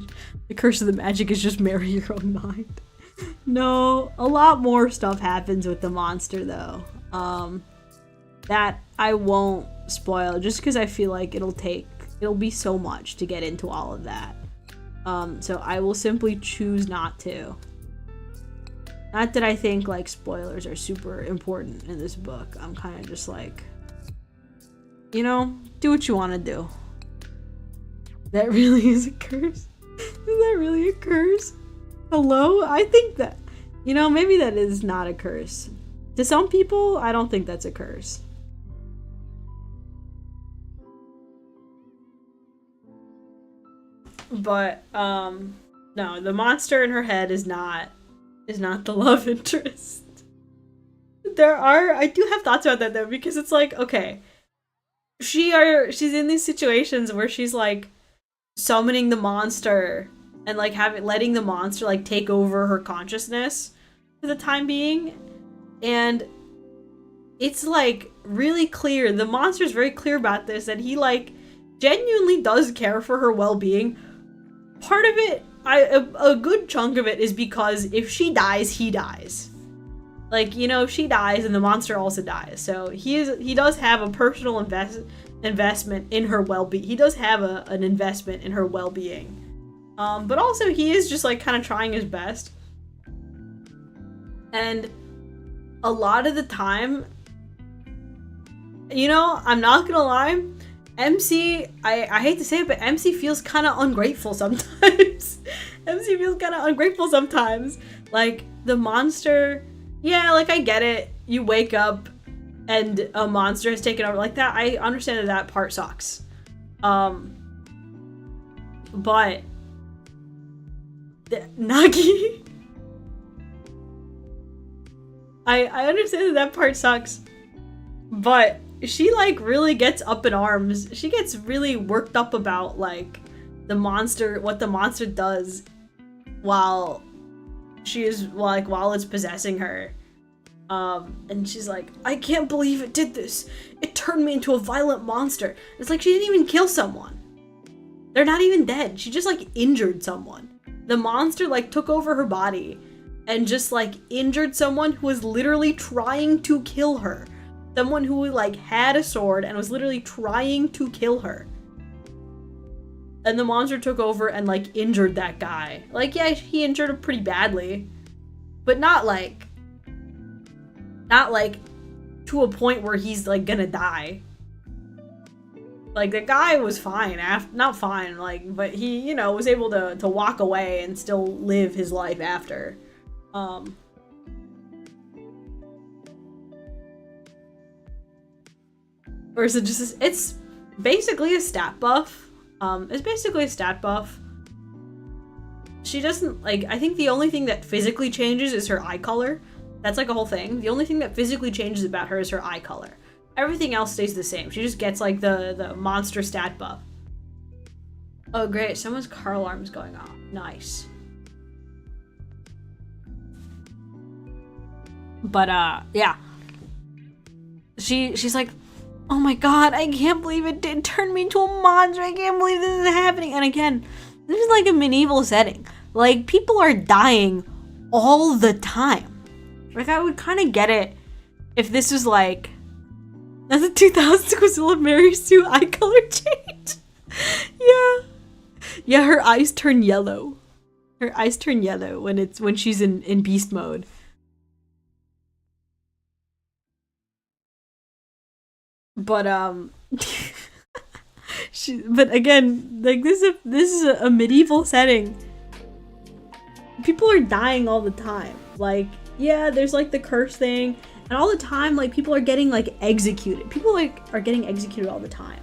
curse of the magic is just marry your own mind? No, a lot more stuff happens with the monster though. That I won't spoil just because I feel like it'll be so much to get into all of that. So I will simply choose not to. Not that I think like spoilers are super important in this book. I'm kind of just like, you know, do what you want to do. That really is a curse? Is that really a curse? Hello? I think that, you know, maybe that is not a curse. To some people, I don't think that's a curse. But, no, the monster in her head is not the love interest. I do have thoughts about that though, because it's like, okay, she's in these situations where she's like summoning the monster and like letting the monster like take over her consciousness for the time being, and it's like really clear, the monster's very clear about this, that he like genuinely does care for her well-being. Part of it, a good chunk of it is because if she dies, he dies. Like, you know, if she dies, and the monster also dies. So he does have a personal investment in her well-being. He does have an investment in her well-being. But also he is just like kind of trying his best. And a lot of the time, you know, I'm not gonna lie, MC, I hate to say it, but MC feels kind of ungrateful sometimes. MC feels kind of ungrateful sometimes. Like, the monster, yeah, like, I get it. You wake up and a monster has taken over like that. I understand that part sucks. But Nagi, I understand that part sucks, but she like really gets up in arms. She gets really worked up about like the monster, what the monster does while it's possessing her. And she's like, I can't believe it did this. It turned me into a violent monster. It's like she didn't even kill someone. They're not even dead. She just like injured someone. The monster like took over her body and just like injured someone who was literally trying to kill her. Someone who like had a sword and was literally trying to kill her. And the monster took over and like injured that guy. Like, yeah, he injured him pretty badly, but not like to a point where he's like gonna die. Like, the guy was fine, not fine, like, but he, you know, was able to walk away and still live his life after. Or is it just, it's basically a stat buff. It's basically a stat buff. She doesn't, like, I think the only thing that physically changes is her eye color. That's like a whole thing. The only thing that physically changes about her is her eye color. Everything else stays the same. She just gets like the monster stat buff. Oh great, someone's car alarm's going off. Nice. But yeah. She's like, oh my god, I can't believe it did turn me into a monster. I can't believe this is happening. And again, this is like a medieval setting. Like, people are dying all the time. Like, I would kind of get it if this was like, that's a 2000s Quizilla Mary Sue eye color change. Yeah. Yeah, her eyes turn yellow. Her eyes turn yellow when she's in beast mode. But but again, like this is a medieval setting. People are dying all the time. Like, yeah, there's like the curse thing, and all the time, like, people are getting like executed. People like are getting executed all the time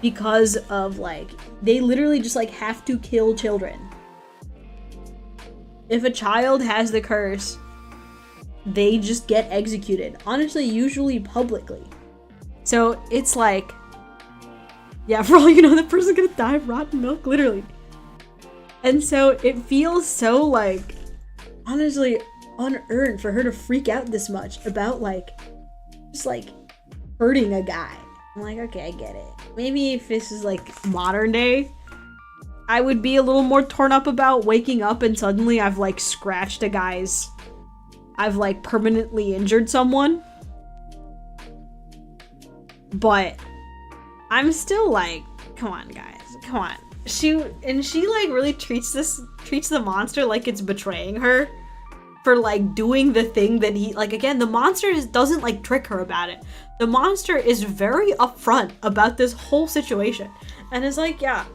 because of, like, they literally just like have to kill children. If a child has the curse, they just get executed. Honestly, usually publicly. So it's like, yeah, for all you know, the person's gonna die of rotten milk, literally. And so it feels so, like, honestly unearned for her to freak out this much about, like, just like hurting a guy. I'm like, okay, I get it. Maybe if this is like modern day, I would be a little more torn up about waking up and suddenly I've like scratched a guy's, I've like permanently injured someone. But I'm still like, come on guys, come on. She like really treats the monster like it's betraying her for like doing the thing that he, like, again, the monster doesn't like trick her about it. The monster is very upfront about this whole situation and is like, yeah,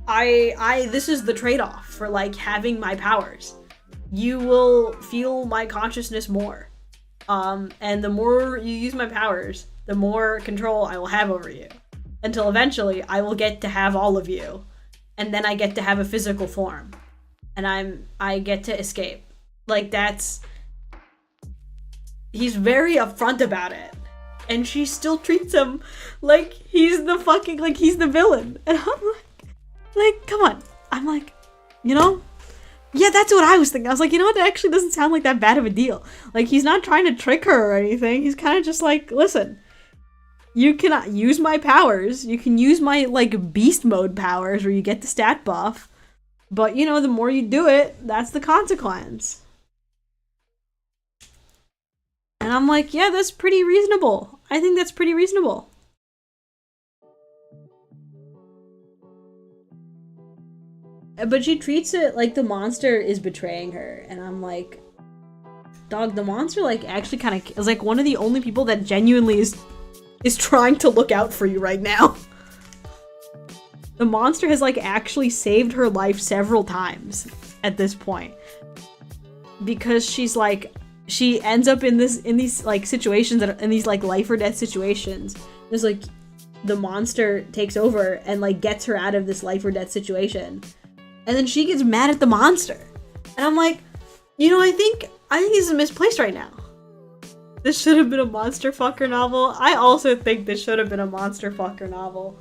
this is the trade-off for like having my powers. You will feel my consciousness more. And the more you use my powers, the more control I will have over you. Until eventually I will get to have all of you. And then I get to have a physical form. And I get to escape. Like, he's very upfront about it. And she still treats him like he's the fucking, like he's the villain. And I'm like, come on. I'm like, you know? Yeah, that's what I was thinking. I was like, you know what? It actually doesn't sound like that bad of a deal. Like, he's not trying to trick her or anything. He's kind of just like, listen, you cannot use my powers. You can use my, like, beast mode powers where you get the stat buff. But, you know, the more you do it, that's the consequence. And I'm like, yeah, that's pretty reasonable. I think that's pretty reasonable. But she treats it like the monster is betraying her. And I'm like, dog, the monster, like, actually kind of is, like, one of the only people that genuinely is trying to look out for you right now. The monster has, like, actually saved her life several times at this point. Because she's, like, she ends up in these, like, situations that are in these, like, life or death situations. There's, like, the monster takes over and, like, gets her out of this life or death situation. And then she gets mad at the monster. And I'm like, you know, I think this is misplaced right now. This should have been a monster fucker novel. I also think this should have been a monster fucker novel.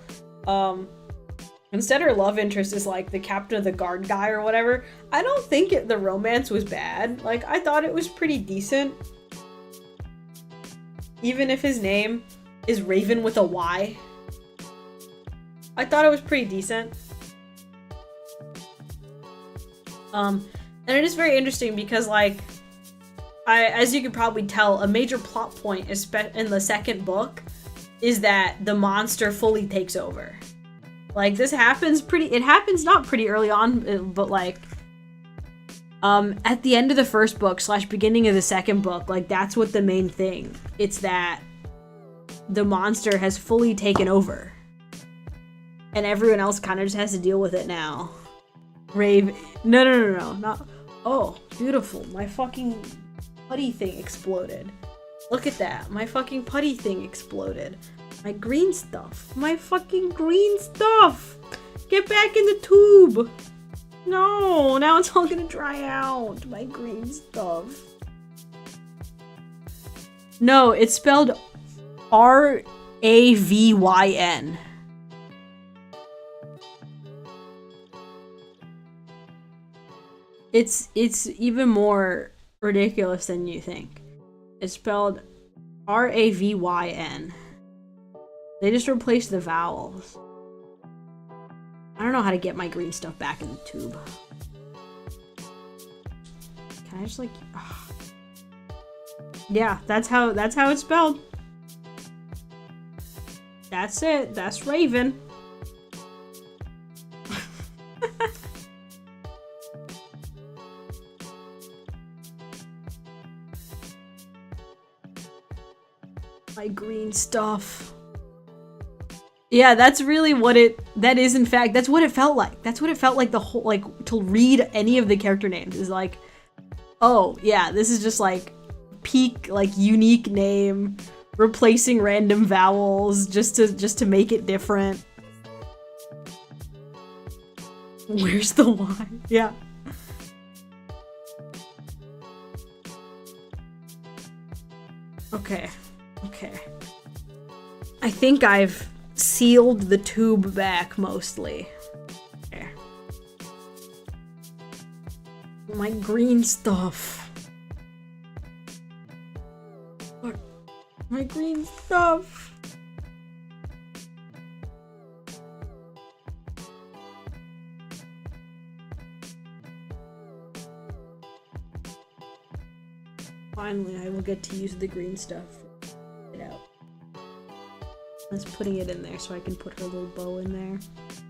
Instead her love interest is like the captain of the guard guy or whatever. I don't think the romance was bad. Like, I thought it was pretty decent. Even if his name is Raven with a Y. I thought it was pretty decent. And it is very interesting because, like, as you could probably tell, a major plot point in the second book is that the monster fully takes over. Like, this happens it happens not pretty early on, but, like, at the end of the first book / beginning of the second book, like, that's what the main thing. It's that the monster has fully taken over. And everyone else kind of just has to deal with it now. Rave. No. Not. Oh, beautiful. My fucking putty thing exploded. Look at that. My fucking putty thing exploded. My green stuff. My fucking green stuff. Get back in the tube. No, now it's all gonna dry out. My green stuff. No, it's spelled RAVYN. It's even more ridiculous than you think. It's spelled Ravyn. They just replaced the vowels. I don't know how to get my green stuff back in the tube. Can I just like... Oh. Yeah, that's how it's spelled. That's it. That's Raven. My green stuff. Yeah, that's really what that is in fact, that's what it felt like. That's what it felt like the whole, like, to read any of the character names is like, oh, yeah, this is just like peak, like, unique name, replacing random vowels just to make it different. Where's the Y? Yeah. Okay. Okay. I think I've sealed the tube back mostly. Okay. My green stuff. What? My green stuff. Finally, I will get to use the green stuff. Get out. I was putting it in there so I can put her little bow in there.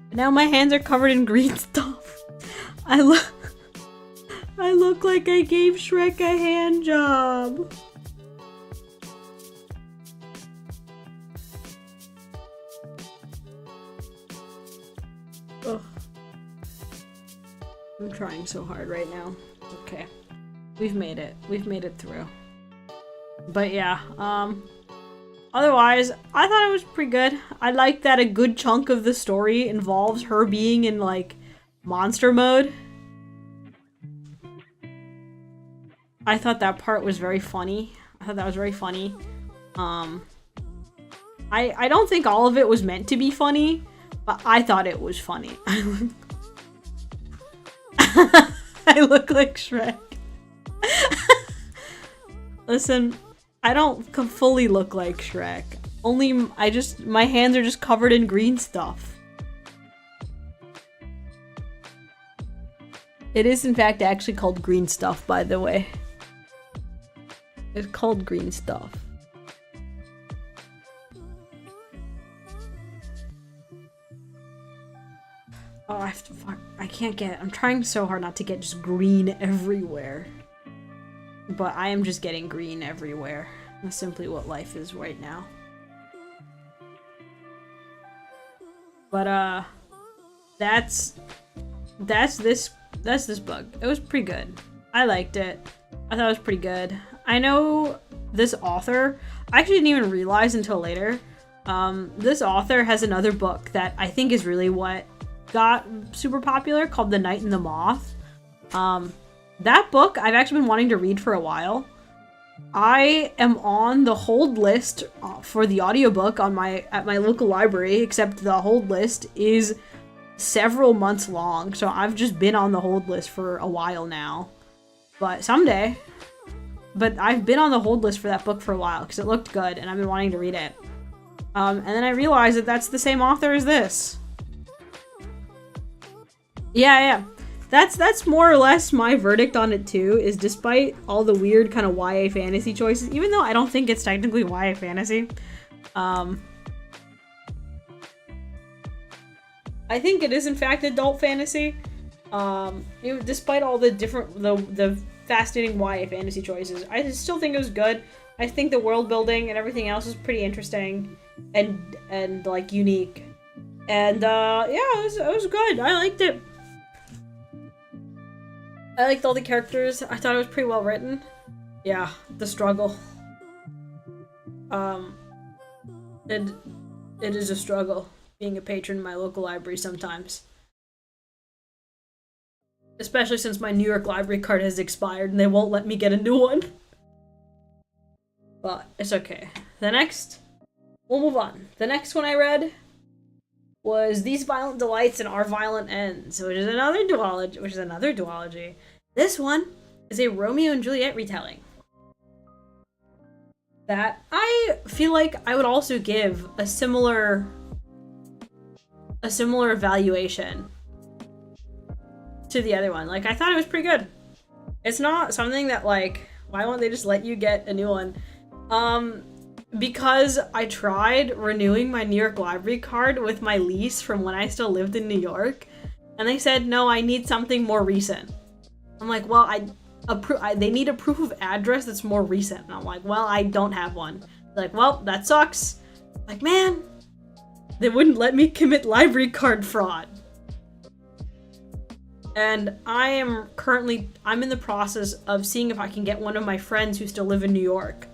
But now my hands are covered in green stuff. I look like I gave Shrek a hand job. Ugh. I'm trying so hard right now. Okay. We've made it. We've made it through. But yeah, otherwise, I thought it was pretty good. I like that a good chunk of the story involves her being in, like, monster mode. I thought that part was very funny. I thought that was very funny. I don't think all of it was meant to be funny, but I thought it was funny. I look like Shrek. Listen, I don't fully look like Shrek. Only, my hands are just covered in green stuff. It is in fact actually called green stuff, by the way. It's called green stuff. Oh, I have to, fuck, I can't get, I'm trying so hard not to get just green everywhere. But I am just getting green everywhere. That's simply what life is right now. But that's this book. It was pretty good. I liked it. I thought it was pretty good. I know this author, I actually didn't even realize until later. This author has another book that I think is really what got super popular, called The Night and the Moth. That book I've actually been wanting to read for a while. I am on the hold list for the audiobook at my local library, except the hold list is several months long, so I've just been on the hold list for a while now. But someday. But I've been on the hold list for that book for a while because it looked good and I've been wanting to read it. And then I realized that that's the same author as this. Yeah. That's more or less my verdict on it too, is despite all the weird kind of YA fantasy choices, even though I don't think it's technically YA fantasy, I think it is in fact adult fantasy. Despite all the different, the fascinating YA fantasy choices, I still think it was good. I think the world building and everything else is pretty interesting and like unique. And yeah, it was good. I liked it. I liked all the characters. I thought it was pretty well written. Yeah, the struggle. It is a struggle being a patron in my local library sometimes. Especially since my New York library card has expired and they won't let me get a new one. But it's okay. We'll move on. The next one I read was These Violent Delights and Our Violent Ends, which is another duology. This one is a Romeo and Juliet retelling. that I feel like I would also give a similar evaluation to the other one. Like, I thought it was pretty good. It's not something that, like, why won't they just let you get a new one? Because I tried renewing my New York Library card with my lease from when I still lived in New York, and they said, no, I need something more recent. I'm like, well, they need a proof of address that's more recent. And I'm like, well, I don't have one. They're like, well, that sucks. I'm like, man, they wouldn't let me commit library card fraud. And I'm in the process of seeing if I can get one of my friends who still live in New York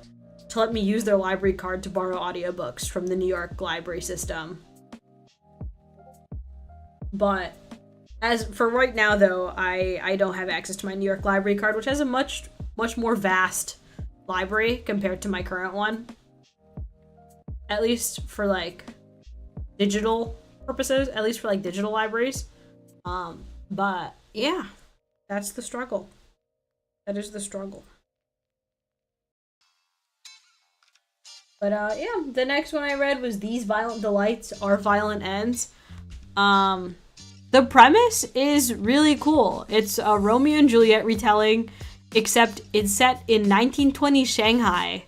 to let me use their library card to borrow audiobooks from the New York library system. But as for right now, though, I don't have access to my New York library card, which has a much more vast library compared to my current one. At least for, like, digital purposes, at least for, like, digital libraries. But yeah, that's the struggle. That is the struggle. But yeah, the next one I read was These Violent Delights Are Violent Ends. The premise is really cool. It's a Romeo and Juliet retelling, except it's set in 1920s Shanghai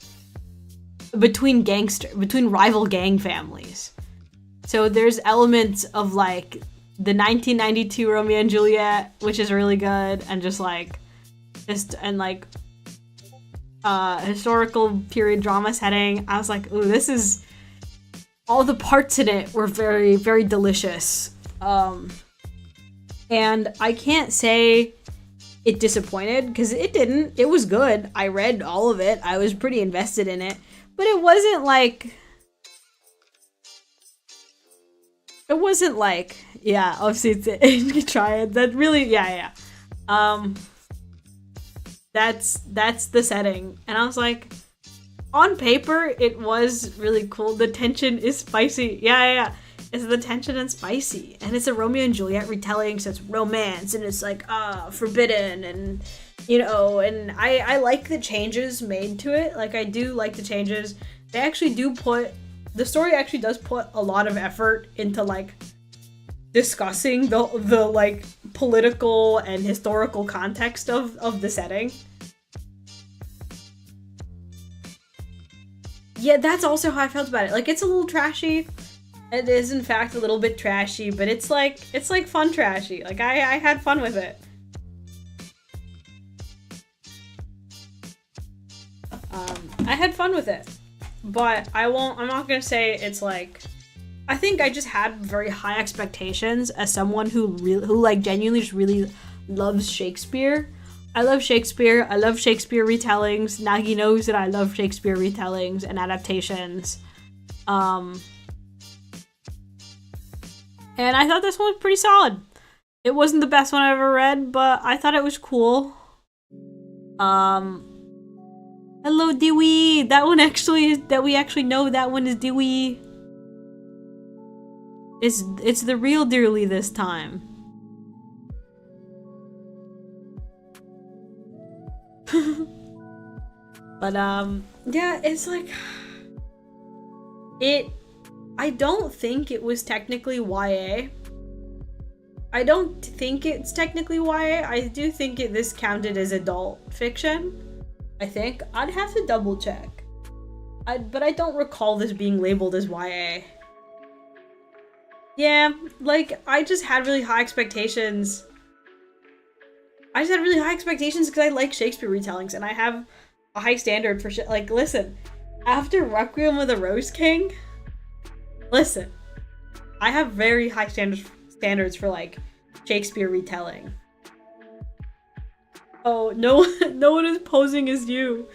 between rival gang families. So there's elements of, like, the 1992 Romeo and Juliet, which is really good, and historical period drama setting. I was like, ooh, this is, all the parts in it were very, very delicious. And I can't say it disappointed, because it didn't. It was good. I read all of it. I was pretty invested in it. But it wasn't like, yeah, obviously you try it. That really, yeah. That's the setting. And I was like, on paper, it was really cool. The tension is spicy. Yeah. It's the tension and spicy. And it's a Romeo and Juliet retelling, so it's romance, and it's like, forbidden, and, you know, and I like the changes made to it. Like, I do like the changes. They actually the story actually does put a lot of effort into, like, discussing the like, political and historical context of the setting. Yeah, that's also how I felt about it. Like, it's a little trashy. It is, in fact, a little bit trashy, but it's like fun trashy. Like, I had fun with it. I had fun with it. But I'm not gonna say it's like, I think I just had very high expectations as someone who like, genuinely just really loves Shakespeare. I love Shakespeare. I love Shakespeare retellings. Nagi knows that I love Shakespeare retellings and adaptations. And I thought this one was pretty solid. It wasn't the best one I've ever read, but I thought it was cool. Hello, Dewey! That one we actually know that one is Dewey. It's the real Dearly this time. But, yeah, it's like, I don't think it was technically YA. I don't think it's technically YA. I do think this counted as adult fiction. I think. I'd have to double check. But I don't recall this being labeled as YA. Yeah, like, I just had really high expectations. Because I like Shakespeare retellings, and I have a high standard for shit. Like, listen, after Requiem of the Rose King, listen, I have very high standards for, like, Shakespeare retelling. Oh, no one is posing as you.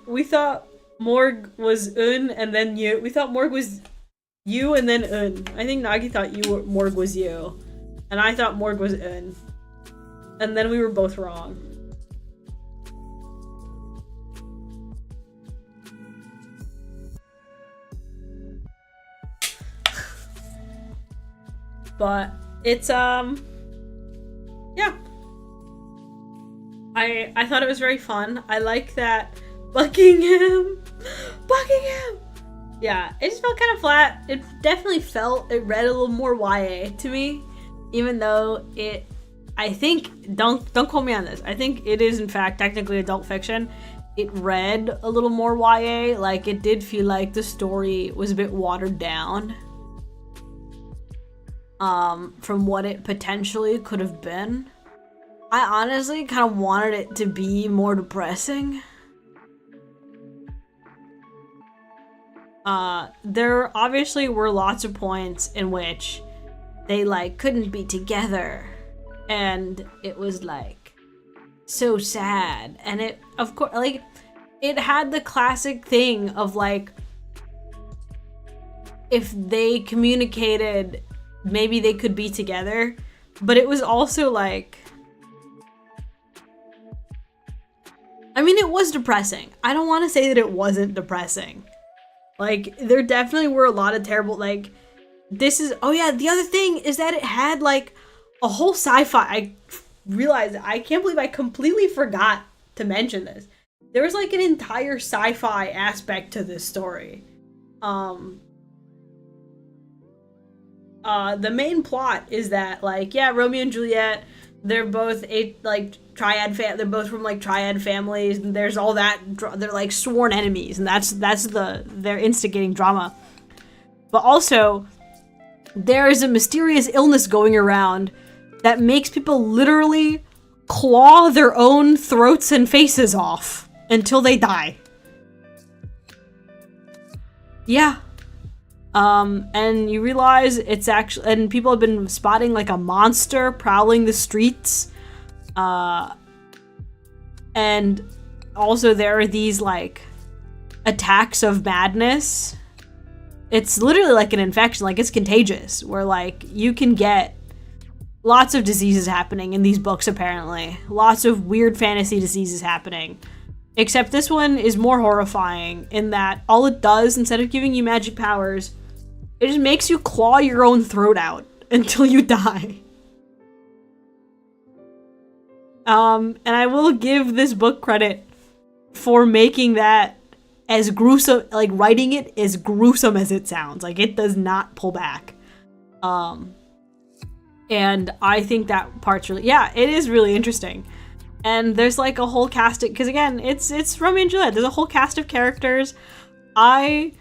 We thought Morg was Un and then you. We thought Morg was you and then Un. I think Nagi thought Morg was you. And I thought Morg was Un. And then we were both wrong. But it's, yeah. I thought it was very fun. I like that Buckingham! Buckingham! Yeah, it just felt kind of flat. It definitely read a little more YA to me, even though I think, don't quote me on this, I think it is in fact technically adult fiction. It read a little more YA, like it did feel like the story was a bit watered down from what it potentially could have been. I honestly kind of wanted it to be more depressing. There obviously were lots of points in which they like couldn't be together, and it was like so sad. And it, of course, like it had the classic thing of like, if they communicated, maybe they could be together, but it was also like, I mean, it was depressing. I don't want to say that it wasn't depressing. Like, there definitely were a lot of terrible, like, this is, oh yeah, the other thing is that it had, like, a whole sci-fi, I realized, I can't believe I completely forgot to mention this. There was, like, an entire sci-fi aspect to this story. The main plot is that, like, yeah, Romeo and Juliet, they're both they're both from like triad families, and there's all that, they're like sworn enemies, and that's their instigating drama. But also, there is a mysterious illness going around that makes people literally claw their own throats and faces off until they die. Yeah. And you realize it's actually, and people have been spotting like a monster prowling the streets. And also there are these like attacks of madness. It's literally like an infection, like it's contagious, where like you can get lots of diseases happening in these books apparently. Lots of weird fantasy diseases happening. Except this one is more horrifying in that all it does, instead of giving you magic powers, it just makes you claw your own throat out until you die. And I will give this book credit for making that as gruesome, like writing it as gruesome as it sounds. Like it does not pull back. And I think that part's really, yeah, it is really interesting. And there's like a whole cast of, because again, it's Romeo and Juliet. There's a whole cast of characters. I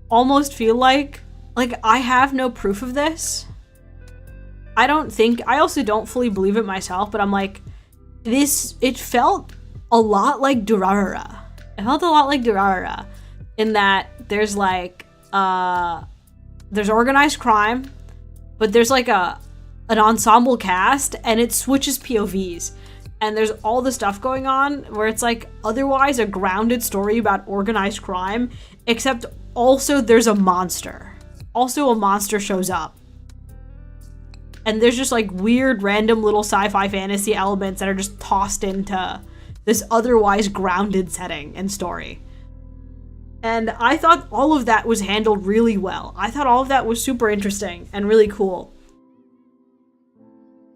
almost feel like I have no proof of this. I also don't fully believe it myself, but I'm like, it felt a lot like Durarara. It felt a lot like Durarara in that there's like, there's organized crime, but there's like an ensemble cast and it switches POVs. And there's all the stuff going on where it's like otherwise a grounded story about organized crime, except also there's a monster. Also a monster shows up. And there's just like weird random little sci-fi fantasy elements that are just tossed into this otherwise grounded setting and story. And I thought all of that was handled really well. I thought all of that was super interesting and really cool.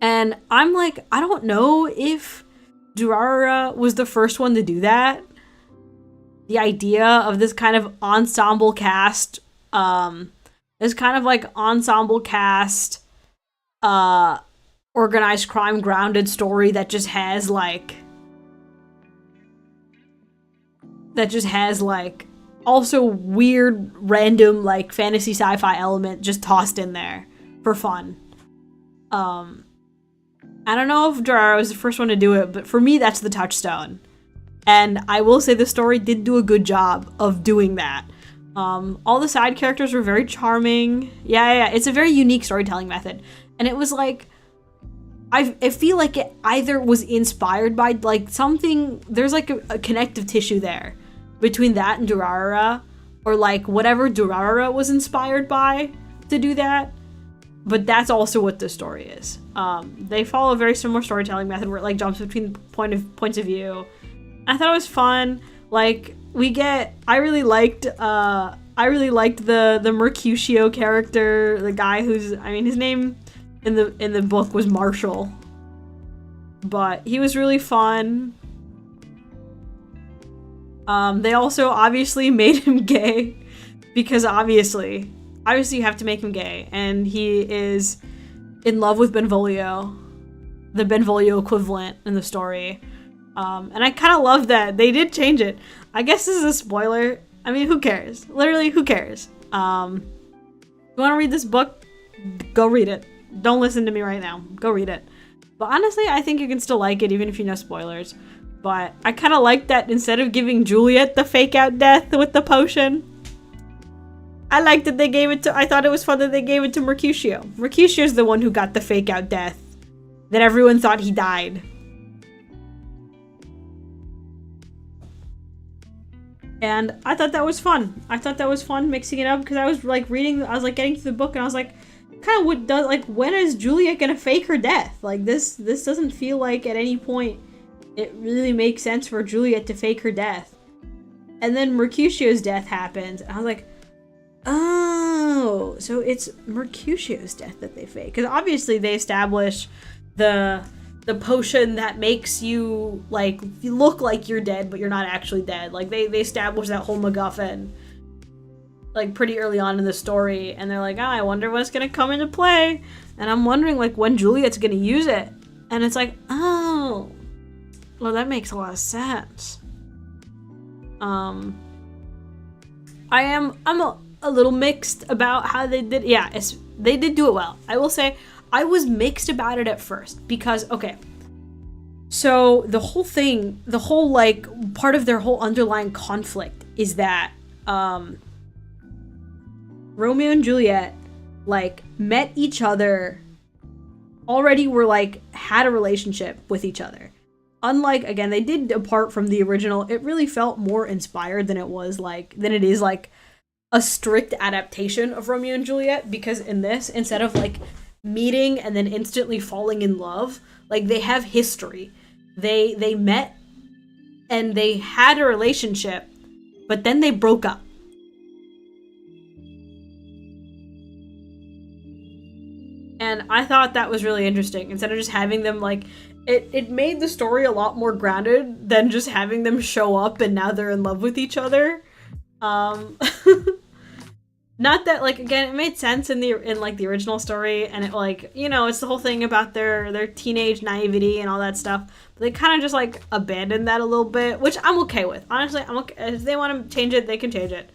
And I'm like, I don't know if Durarara was the first one to do that. The idea of this kind of ensemble cast, this kind of like ensemble cast, organized crime grounded story that just has like also weird random like fantasy sci-fi element just tossed in there for fun. I don't know if Durarara was the first one to do it, but for me, that's the touchstone. And I will say the story did do a good job of doing that. All the side characters were very charming. Yeah. It's a very unique storytelling method. And it was like, I feel like it either was inspired by like something, there's like a connective tissue there between that and Durarara, or like whatever Durarara was inspired by to do that. But that's also what the story is. They follow a very similar storytelling method where it like jumps between points of view. I thought it was fun. Like I really liked the Mercutio character, the guy who's, I mean, his name in the book was Marshall, but he was really fun. They also obviously made him gay because obviously you have to make him gay, and he is in love with Benvolio, the Benvolio equivalent in the story. And I kind of love that they did change it. I guess this is a spoiler. I mean, who cares? Literally, who cares? You want to read this book? Go read it. Don't listen to me right now. Go read it. But honestly, I think you can still like it even if you know spoilers. But I kind of like that instead of giving Juliet the fake out death with the potion, I liked that they gave it to, I thought it was fun that they gave it to Mercutio. Mercutio's the one who got the fake out death that everyone thought he died. And I thought that was fun. I thought that was fun mixing it up because I was like reading, I was like getting through the book and I was like, kind of what does, like, when is Juliet gonna fake her death? Like this doesn't feel like at any point it really makes sense for Juliet to fake her death. And then Mercutio's death happens and I was like, oh, so it's Mercutio's death that they fake. Because obviously they establish the potion that makes you, like, you look like you're dead, but you're not actually dead. Like, they establish that whole MacGuffin, like, pretty early on in the story. And they're like, oh, I wonder what's gonna come into play. And I'm wondering, like, when Juliet's gonna use it. And it's like, oh, well, that makes a lot of sense. I'm a little mixed about how they did. Yeah, they did do it well. I will say I was mixed about it at first because, okay, so the whole thing, the whole, like, part of their whole underlying conflict is that Romeo and Juliet, like, met each other, already were, like, had a relationship with each other. Unlike, again, they did apart from the original, it really felt more inspired than it is like a strict adaptation of Romeo and Juliet, because in this, instead of, like, meeting and then instantly falling in love, like, they have history. They met and they had a relationship, but then they broke up. And I thought that was really interesting. Instead of just having them, like, it made the story a lot more grounded than just having them show up and now they're in love with each other. Not that, like, again, it made sense in the original story, and it, like, you know, it's the whole thing about their teenage naivety and all that stuff. But they kind of just, like, abandoned that a little bit, which I'm okay with. Honestly, I'm okay. If they want to change it, they can change it.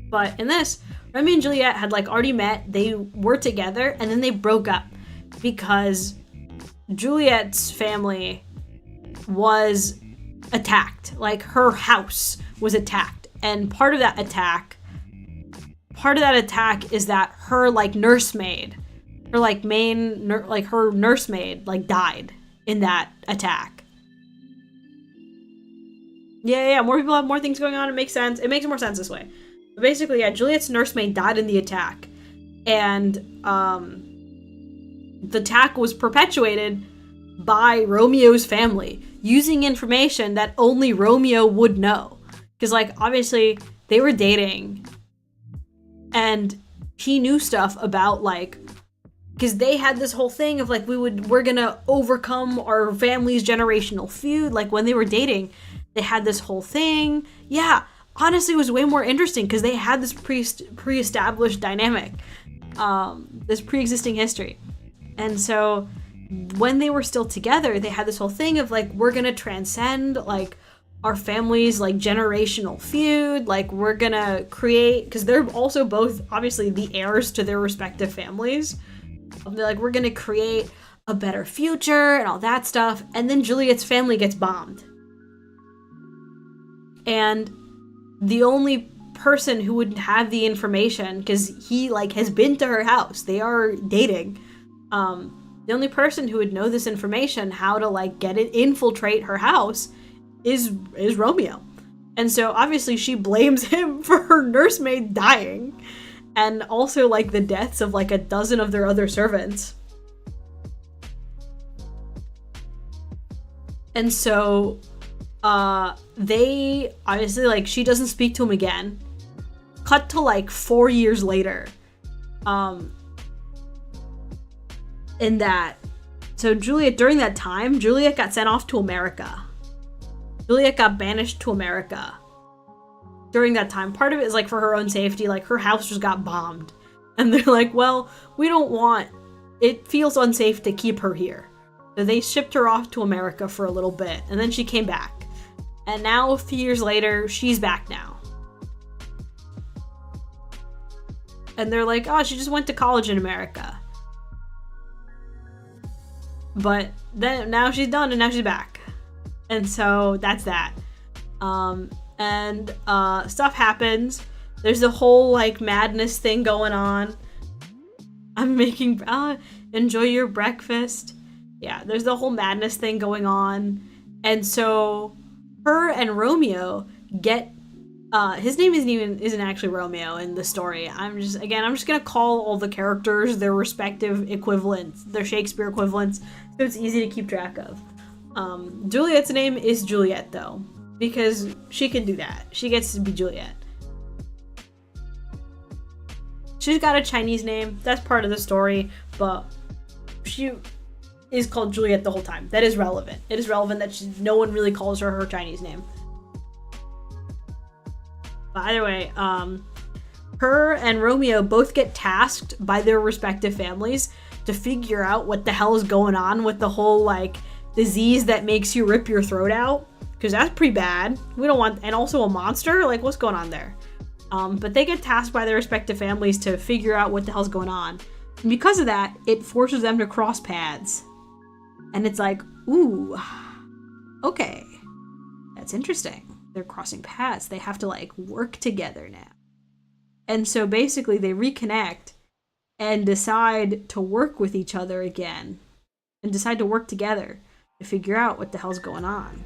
But in this, Romeo and Juliet had, like, already met, they were together, and then they broke up because Juliet's family was attacked. Like, her house was attacked. And part of that attack is that her, like, nursemaid, her, like, her nursemaid, like, died in that attack. Yeah, more people have more things going on. It makes sense. It makes more sense this way. But basically, yeah, Juliet's nursemaid died in the attack. And, the attack was perpetuated by Romeo's family, using information that only Romeo would know. Because, like, obviously, they were dating, and he knew stuff about, like, because they had this whole thing of, like, we're gonna overcome our family's generational feud. Like, when they were dating, they had this whole thing. Yeah, honestly, it was way more interesting because they had this pre-established dynamic, this pre-existing history. And so when they were still together, they had this whole thing of, like, we're gonna transcend, like, our family's, like, generational feud. Like, we're gonna create, because they're also both obviously the heirs to their respective families. They're like, we're gonna create a better future and all that stuff. And then Juliet's family gets bombed. And the only person who would have the information, because he, like, has been to her house, they are dating, the only person who would know this information, how to, like, get it, infiltrate her house, is Romeo. And so obviously she blames him for her nursemaid dying, and also, like, the deaths of, like, a dozen of their other servants. And so they obviously, like, she doesn't speak to him again. Cut to, like, 4 years later. So Juliet, during that time, Juliet got sent off to America. Juliet got banished to America during that time. Part of it is like for her own safety, like her house just got bombed. And they're like, well, we don't want, it feels unsafe to keep her here. So they shipped her off to America for a little bit, and then she came back. And now, a few years later, she's back now. And they're like, oh, she just went to college in America. But then now she's done, and now she's back. And so that's that. Stuff happens. There's the whole like madness thing going on. I'm making enjoy your breakfast. Yeah, there's the whole madness thing going on. And so her and Romeo get his name isn't actually Romeo in the story. I'm just gonna call all the characters their respective equivalents, their Shakespeare equivalents, so it's easy to keep track of. Juliet's name is Juliet though, because she can do that. She gets to be Juliet. She's got a Chinese name, that's part of the story, but she is called Juliet the whole time. That is relevant. It is relevant that no one really calls her Chinese name. But either way, her and Romeo both get tasked by their respective families to figure out what the hell is going on with the whole, like, disease that makes you rip your throat out. Because that's pretty bad. We don't want, and also a monster? Like, what's going on there? But they get tasked by their respective families to figure out what the hell's going on. And because of that, it forces them to cross paths. And it's like, ooh, okay, that's interesting. They're crossing paths. They have to, like, work together now. And so basically they reconnect and decide to work with each other again. And decide to work together to figure out what the hell's going on.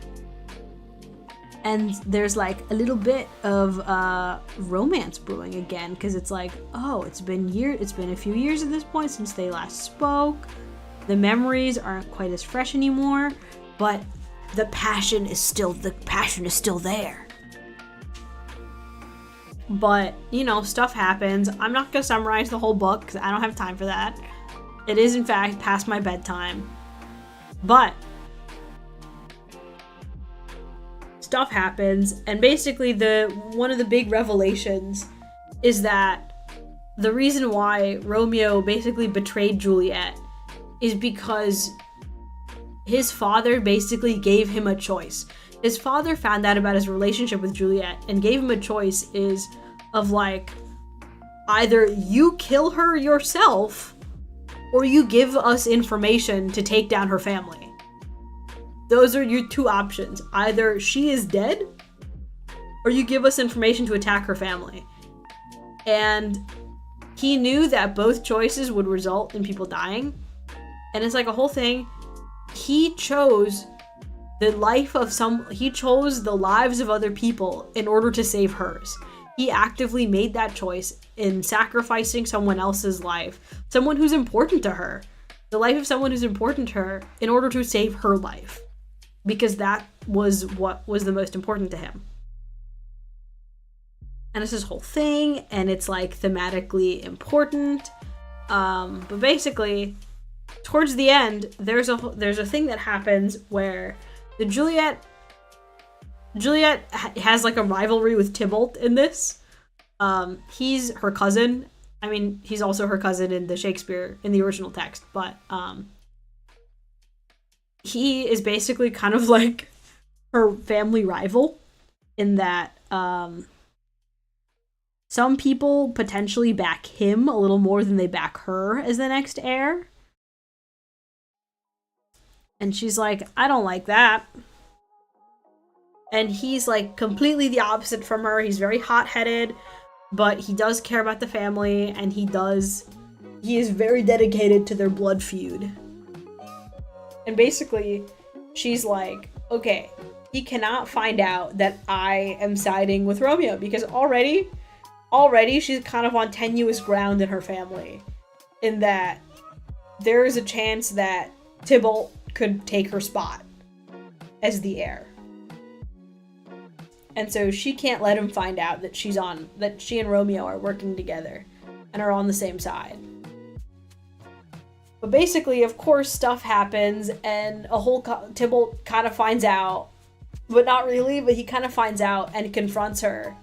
And there's like a little bit of romance brewing again, because it's like, oh, it's been a few years at this point since they last spoke. The memories aren't quite as fresh anymore, but the passion is still there. But, you know, stuff happens. I'm not gonna summarize the whole book because I don't have time for that. It is in fact past my bedtime. But stuff happens, and basically one of the big revelations is that the reason why Romeo basically betrayed Juliet is because his father basically gave him a choice. His father found out about his relationship with Juliet and gave him a choice of like, either you kill her yourself or you give us information to take down her family. Those are your two options. Either she is dead, or you give us information to attack her family. And he knew that both choices would result in people dying. And it's like a whole thing. He chose the lives of other people in order to save hers. He actively made that choice in sacrificing someone else's life, someone who's important to her, the life of someone who's important to her, in order to save her life. Because that was what was the most important to him. And it's this whole thing, and it's like thematically important. But basically, towards the end, there's a thing that happens where the Juliet has like a rivalry with Tybalt in this. He's her cousin. I mean, he's also her cousin in the original text, but he is basically kind of like her family rival in that some people potentially back him a little more than they back her as the next heir. And she's like, I don't like that. And he's like completely the opposite from her. He's very hot-headed, but he does care about the family, and he is very dedicated to their blood feud. And basically, she's like, okay, he cannot find out that I am siding with Romeo, because already she's kind of on tenuous ground in her family, in that there is a chance that Tybalt could take her spot as the heir. And so she can't let him find out that she and Romeo are working together and are on the same side. But basically, of course, stuff happens, and Tybalt kind of finds out, but not really, but he kind of finds out and confronts her.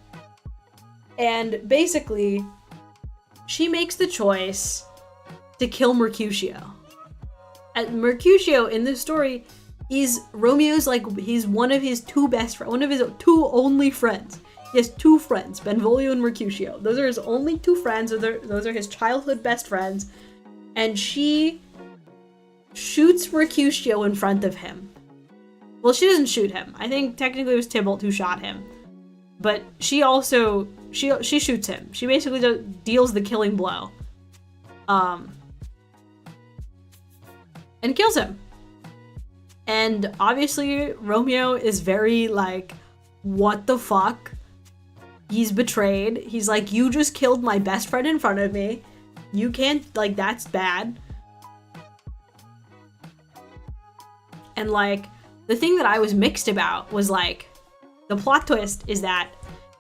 And basically, she makes the choice to kill Mercutio. And Mercutio in this story is Romeo's, like, he's one of his two best friends, one of his two only friends. He has two friends, Benvolio and Mercutio. Those are his only two friends. Those are his childhood best friends. And she shoots Mercutio in front of him. Well, she doesn't shoot him. I think technically it was Tybalt who shot him. But she also, she shoots him. She basically deals the killing blow. And kills him. And obviously Romeo is very like, what the fuck? He's betrayed. He's like, you just killed my best friend in front of me. You can't, like, that's bad. And like, the thing that I was mixed about was like, the plot twist is that,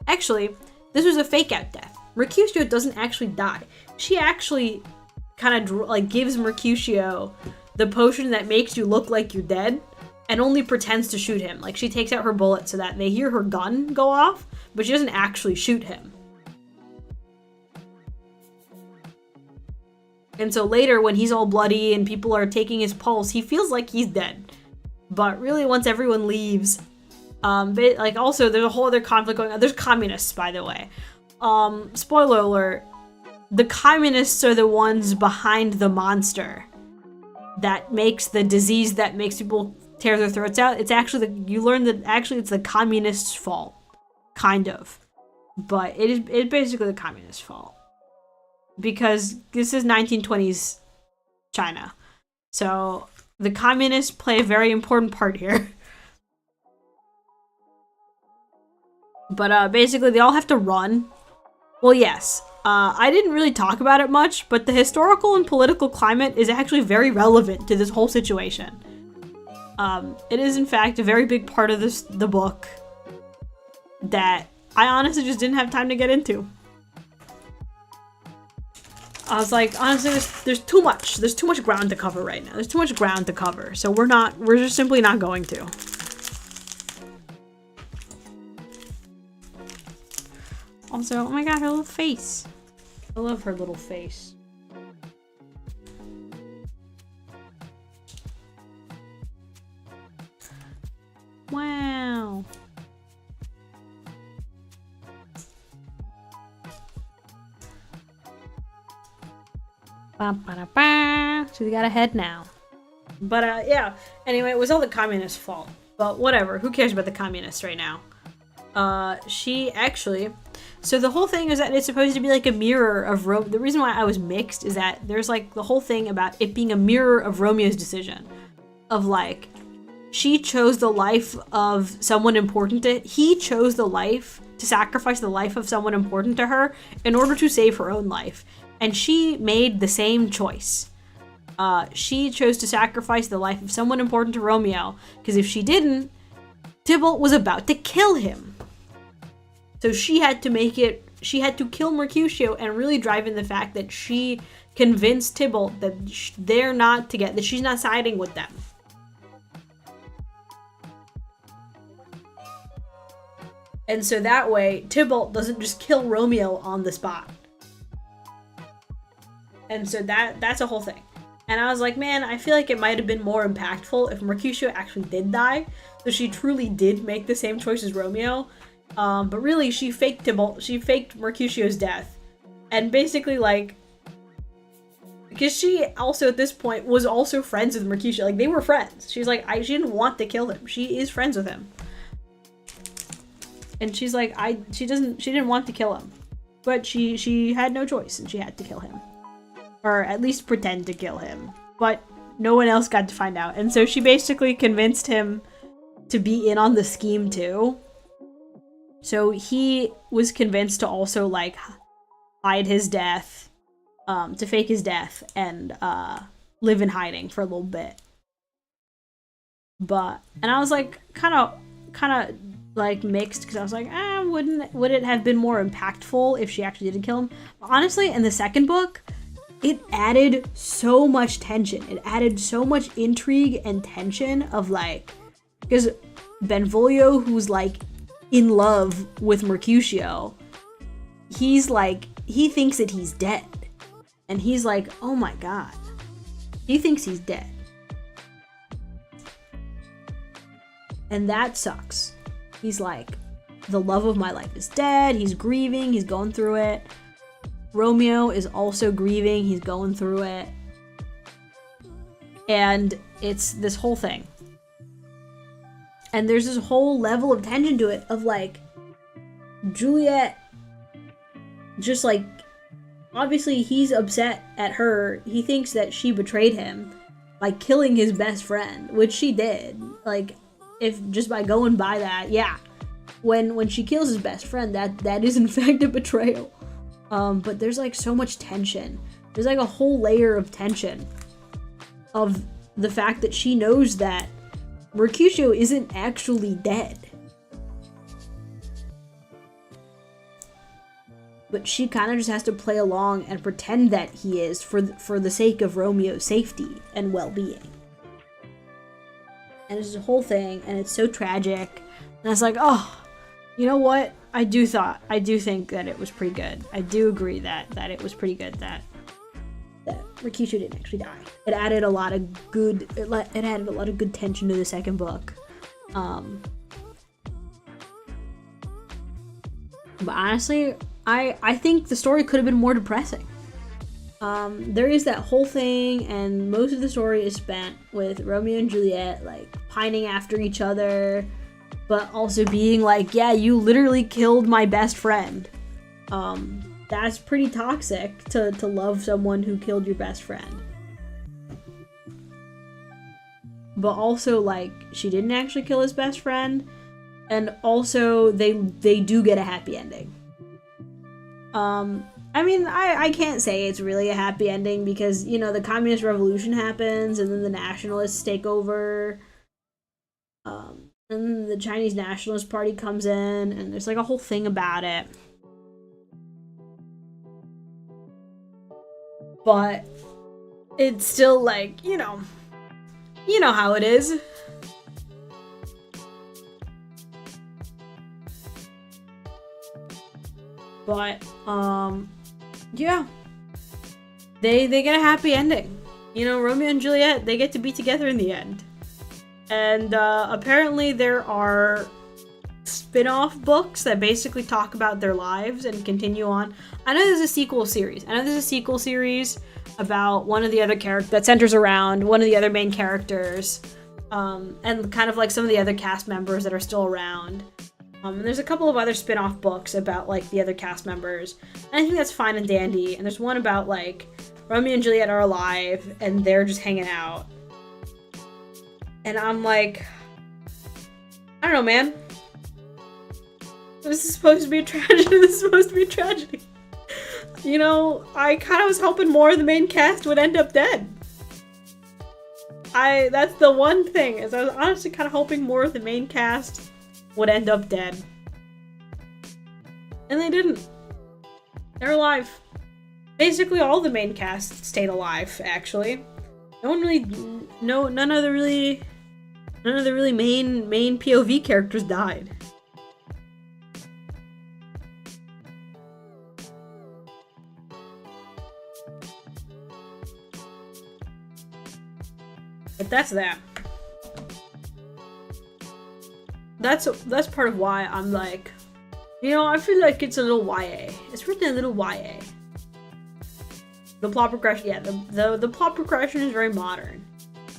actually, this was a fake out death. Mercutio doesn't actually die. She actually kind of like gives Mercutio the potion that makes you look like you're dead and only pretends to shoot him. Like, she takes out her bullet so that they hear her gun go off, but she doesn't actually shoot him. And so later, when he's all bloody and people are taking his pulse, he feels like he's dead. But really, once everyone leaves, like, also, there's a whole other conflict going on. There's communists, by the way. Spoiler alert, the communists are the ones behind the monster that makes the disease that makes people tear their throats out. It's actually, you learn that actually it's the communists' fault. Kind of. But it's basically the communists' fault. Because this is 1920s China. So the communists play a very important part here. But basically they all have to run. Well, yes. I didn't really talk about it much, but the historical and political climate is actually very relevant to this whole situation. It is, in fact, a very big part of the book that I honestly just didn't have time to get into. I was like, honestly, there's too much. There's too much ground to cover right now. There's too much ground to cover, so we're just simply not going to. Also, oh my god, her little face. I love her little face. Wow. So we got a head now. But yeah, anyway, it was all the communists' fault. But whatever, who cares about the communists right now? She actually... So the whole thing is that it's supposed to be like a mirror of the reason why I was mixed is that there's like the whole thing about it being a mirror of Romeo's decision. Of like, she chose the life of someone important to... He chose the life to sacrifice the life of someone important to her in order to save her own life. And she made the same choice. She chose to sacrifice the life of someone important to Romeo, because if she didn't, Tybalt was about to kill him. So she had to kill Mercutio and really drive in the fact that she convinced Tybalt that they're not together, that she's not siding with them. And so that way, Tybalt doesn't just kill Romeo on the spot. And so that's a whole thing. And I was like, man, I feel like it might have been more impactful if Mercutio actually did die. So she truly did make the same choice as Romeo. But really, she faked Mercutio's death. And basically, like, because she also at this point was also friends with Mercutio. Like, they were friends. She's like, she didn't want to kill him. She is friends with him. And she's like, she didn't want to kill him. But she had no choice and she had to kill him. Or at least pretend to kill him. But no one else got to find out. And so she basically convinced him to be in on the scheme too. So he was convinced to also, like, hide his death, to fake his death and live in hiding for a little bit. And I was like, kind of like mixed, because I was like, would it have been more impactful if she actually did kill him? But honestly, in the second book, it added so much tension. It added so much intrigue and tension of, like, because Benvolio, who's like in love with Mercutio, he's like, he thinks that he's dead. And he's like, oh my god. He thinks he's dead. And that sucks. He's like, the love of my life is dead. He's grieving. He's going through it. Romeo is also grieving. He's going through it. And it's this whole thing. And there's this whole level of tension to it of like, Juliet just like, obviously he's upset at her. He thinks that she betrayed him by killing his best friend, which she did. Like, if just by going by that, yeah. When she kills his best friend, that is in fact a betrayal. But there's like so much tension. There's like a whole layer of tension of the fact that she knows that Mercutio isn't actually dead. But she kind of just has to play along and pretend that he is for the sake of Romeo's safety and well-being. And it's a whole thing, and it's so tragic. And it's like, oh, you know what? I do think that it was pretty good. I do agree that it was pretty good that Mercutio didn't actually die. It added a lot of good. It added a lot of good tension to the second book. But honestly, I think the story could have been more depressing. There is that whole thing, and most of the story is spent with Romeo and Juliet like pining after each other, but also being like, yeah, you literally killed my best friend. That's pretty toxic to love someone who killed your best friend. But also, like, she didn't actually kill his best friend, and also they do get a happy ending. I mean, I can't say it's really a happy ending because, you know, the communist revolution happens and then the nationalists take over. And then the Chinese Nationalist Party comes in and there's like a whole thing about it. But it's still like, you know how it is. But, yeah. They get a happy ending. You know, Romeo and Juliet, they get to be together in the end. And, apparently there are spin-off books that basically talk about their lives and continue on. I know there's a sequel series. About one of the other characters that centers around one of the other main characters. And kind of like some of the other cast members that are still around. And there's a couple of other spin-off books about, like, the other cast members. And I think that's fine and dandy. And there's one about, like, Romeo and Juliet are alive, and they're just hanging out. And I'm like, I don't know, man. This is supposed to be a tragedy. You know, I kind of was hoping more of the main cast would end up dead. That's the one thing, is I was honestly kind of hoping more of the main cast would end up dead. And they didn't. They're alive. Basically all the main cast stayed alive, actually. None of the really main POV characters died. But that's that. That's part of why I'm like, you know, I feel like it's a little YA. It's written a little YA. The plot progression, yeah, the plot progression is very modern.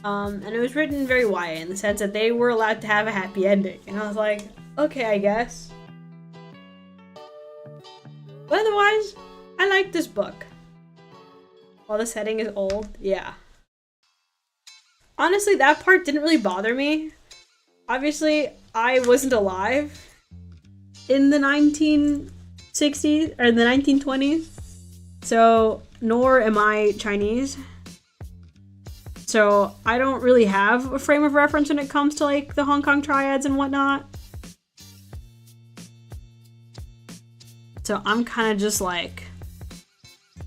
And it was written very YA in the sense that they were allowed to have a happy ending. And I was like, okay, I guess. But otherwise, I like this book. While the setting is old, yeah. Honestly, that part didn't really bother me. Obviously, I wasn't alive in the 1960s or the 1920s, so nor am I Chinese. So I don't really have a frame of reference when it comes to like the Hong Kong triads and whatnot. So I'm kind of just like,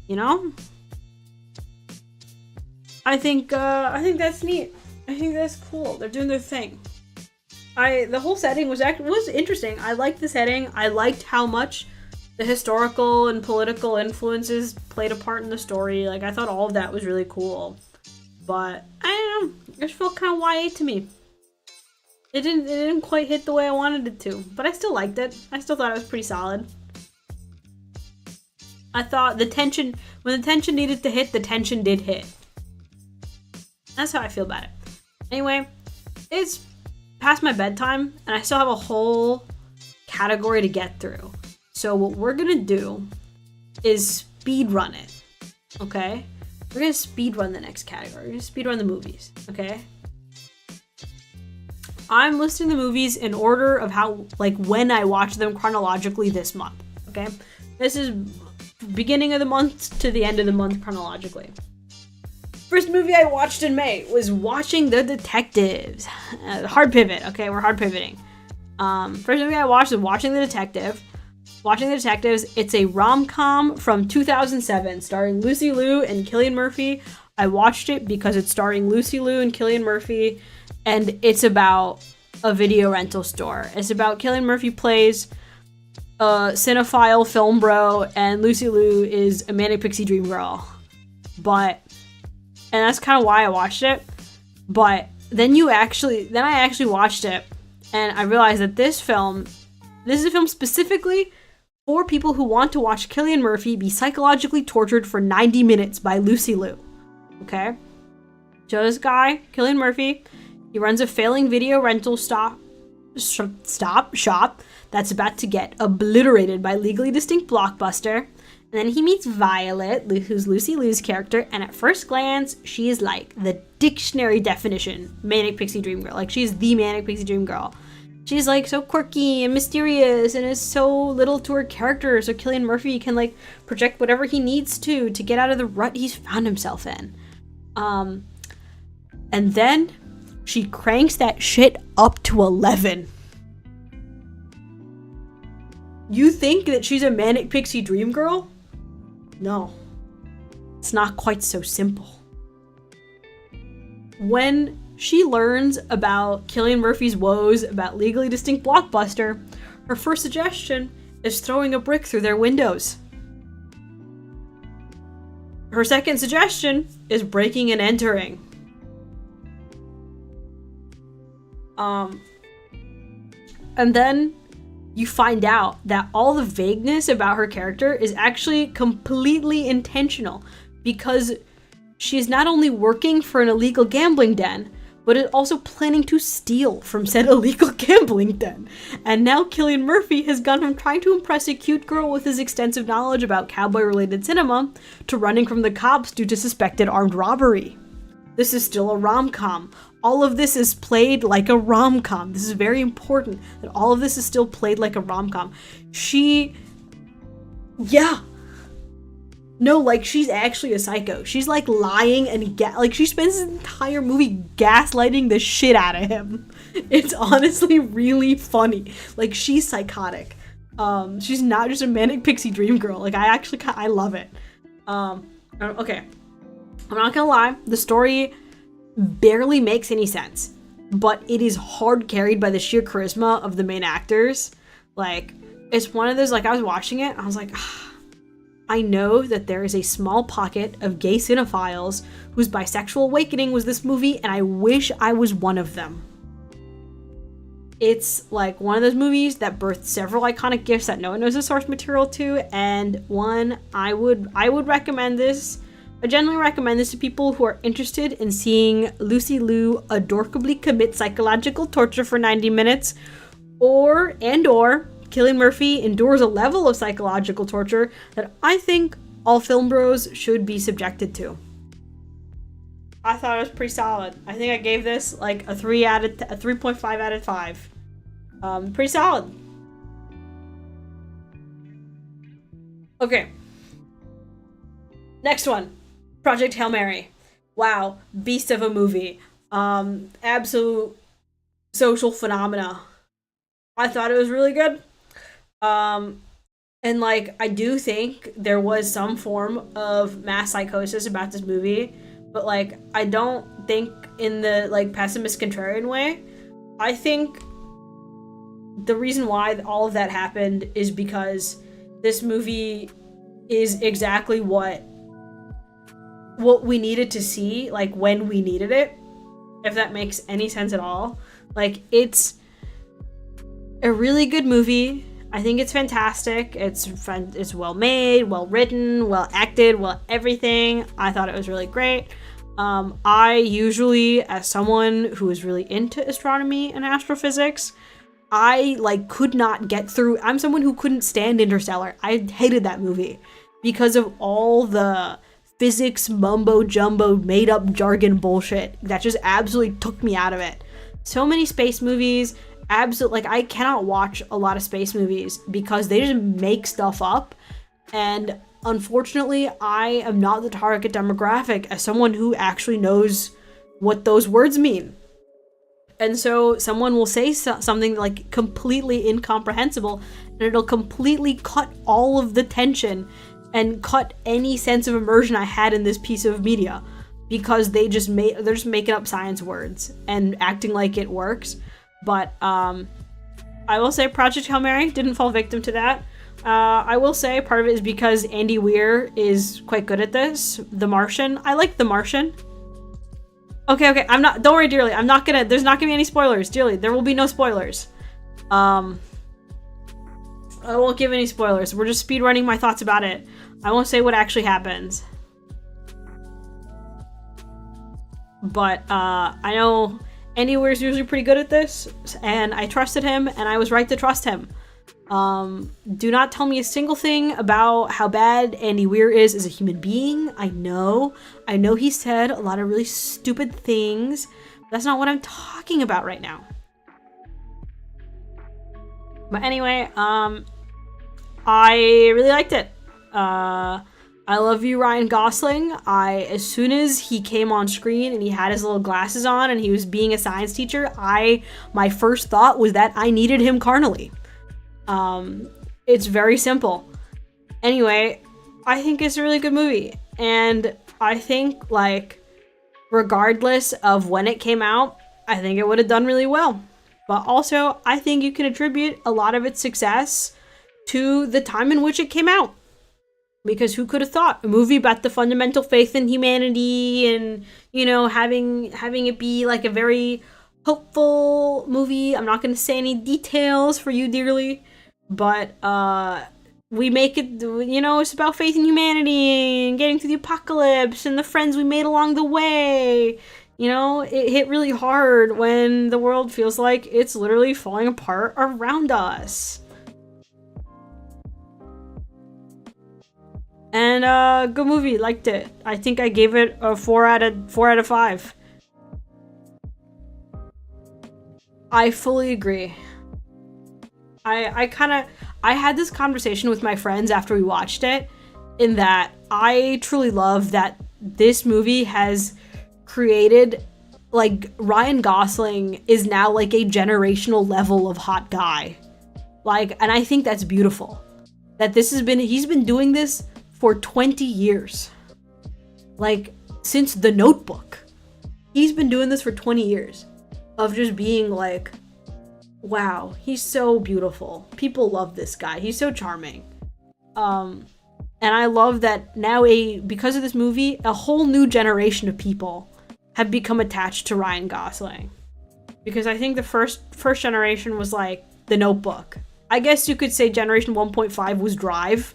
you know, I think that's neat. I think that's cool. They're doing their thing. The whole setting was interesting. I liked the setting. I liked how much the historical and political influences played a part in the story. Like, I thought all of that was really cool. But I don't know, it just felt kind of YA to me. It didn't quite hit the way I wanted it to, but I still liked it. I still thought it was pretty solid. I thought when the tension needed to hit, the tension did hit. That's how I feel about it. Anyway, it's past my bedtime, and I still have a whole category to get through. So what we're gonna do is speed run it, okay? We're gonna speed run the next category. We're gonna speed run the movies, okay? I'm listing the movies in order of when I watched them chronologically this month, okay? This is beginning of the month to the end of the month chronologically. First movie I watched in May was Watching the Detectives. Hard pivot, okay? We're hard pivoting. First movie I watched was Watching the Detective. Watching the Detectives. It's a rom-com from 2007 starring Lucy Liu and Cillian Murphy. I watched it because it's starring Lucy Liu and Cillian Murphy, and it's about a video rental store. It's about Cillian Murphy plays a cinephile film bro, and Lucy Liu is a manic pixie dream girl. And that's kind of why I watched it. But then I actually watched it, and I realized that this is a film specifically for people who want to watch Cillian Murphy be psychologically tortured for 90 minutes by Lucy Liu. Okay? So this guy, Cillian Murphy, he runs a failing video rental shop that's about to get obliterated by Legally Distinct Blockbuster. And then he meets Violet, who's Lucy Liu's character, and at first glance, she is like the dictionary definition manic pixie dream girl. Like, she's the manic pixie dream girl. She's like so quirky and mysterious and is so little to her character, so Cillian Murphy can like project whatever he needs to get out of the rut he's found himself in. And then she cranks that shit up to 11. You think that she's a manic pixie dream girl? No. It's not quite so simple. When she learns about Cillian Murphy's woes about Legally Distinct Blockbuster, her first suggestion is throwing a brick through their windows. Her second suggestion is breaking and entering. And then you find out that all the vagueness about her character is actually completely intentional, because she's not only working for an illegal gambling den, but is also planning to steal from said illegal gambling den. And now Cillian Murphy has gone from trying to impress a cute girl with his extensive knowledge about cowboy-related cinema to running from the cops due to suspected armed robbery. This is still a rom-com. All of this is played like a rom-com. This is very important, that all of this is still played like a rom-com. She's actually a psycho. She's like lying and she spends the entire movie gaslighting the shit out of him. It's honestly really funny. Like, she's psychotic. She's not just a manic pixie dream girl. Like, I love it. Okay. I'm not gonna lie, the story barely makes any sense, but it is hard carried by the sheer charisma of the main actors. Like, it's one of those, like, I was watching it, I was like, I know that there is a small pocket of gay cinephiles whose bisexual awakening was this movie, and I wish I was one of them. It's like one of those movies that birthed several iconic gifts that no one knows the source material to, and one I would recommend this. I generally recommend this to people who are interested in seeing Lucy Liu adorably commit psychological torture for 90 minutes, or Cillian Murphy endures a level of psychological torture that I think all film bros should be subjected to. I thought it was pretty solid. I think I gave this like a 3.5 out of 5. Pretty solid. Okay. Next one. Project Hail Mary. Wow, beast of a movie. Absolute social phenomena. I thought it was really good. And like, I do think there was some form of mass psychosis about this movie, but like, I don't think in the like pessimist contrarian way. I think the reason why all of that happened is because this movie is exactly what we needed to see, like, when we needed it, if that makes any sense at all. Like, it's a really good movie. I think it's fantastic. It's well made, well written, well acted, well everything. I thought it was really great. I usually, as someone who is really into astronomy and astrophysics, I could not get through. I'm someone who couldn't stand Interstellar. I hated that movie because of all the physics mumbo jumbo made up jargon bullshit that just absolutely took me out of it. So many space movies, I cannot watch a lot of space movies because they just make stuff up, and unfortunately I am not the target demographic as someone who actually knows what those words mean. And so someone will say something like completely incomprehensible, and it'll completely cut all of the tension and cut any sense of immersion I had in this piece of media, because they're just making up science words and acting like it works. But I will say Project Hail Mary didn't fall victim to that. I will say part of it is because Andy Weir is quite good at this. The Martian. I like The Martian. Okay, don't worry, dearly. There's not gonna be any spoilers, dearly. There will be no spoilers. I won't give any spoilers. We're just speedrunning my thoughts about it. I won't say what actually happens. But I know Andy Weir's usually pretty good at this, and I trusted him, and I was right to trust him. Do not tell me a single thing about how bad Andy Weir is as a human being. I know he said a lot of really stupid things, but that's not what I'm talking about right now. But anyway, I really liked it. I love you, Ryan Gosling. As soon as he came on screen and he had his little glasses on and he was being a science teacher, my first thought was that I needed him carnally. It's very simple. Anyway, I think it's a really good movie. And I think, regardless of when it came out, I think it would have done really well. But also, I think you can attribute a lot of its success to the time in which it came out. Because who could have thought a movie about the fundamental faith in humanity and, having it be a very hopeful movie. I'm not going to say any details for you, dearly, but we make it, it's about faith in humanity and getting through the apocalypse and the friends we made along the way. It hit really hard when the world feels like it's literally falling apart around us. And good movie, liked it. I think I gave it a 4 out of 5. I fully agree. I had this conversation with my friends after we watched it, in that I truly love that this movie has created, Ryan Gosling is now a generational level of hot guy. And I think that's beautiful. That he's been doing this for 20 years. Since The Notebook. He's been doing this for 20 years. Of just being wow, he's so beautiful. People love this guy. He's so charming. And I love that now because of this movie, a whole new generation of people have become attached to Ryan Gosling. Because I think the first generation was The Notebook. I guess you could say generation 1.5 was Drive.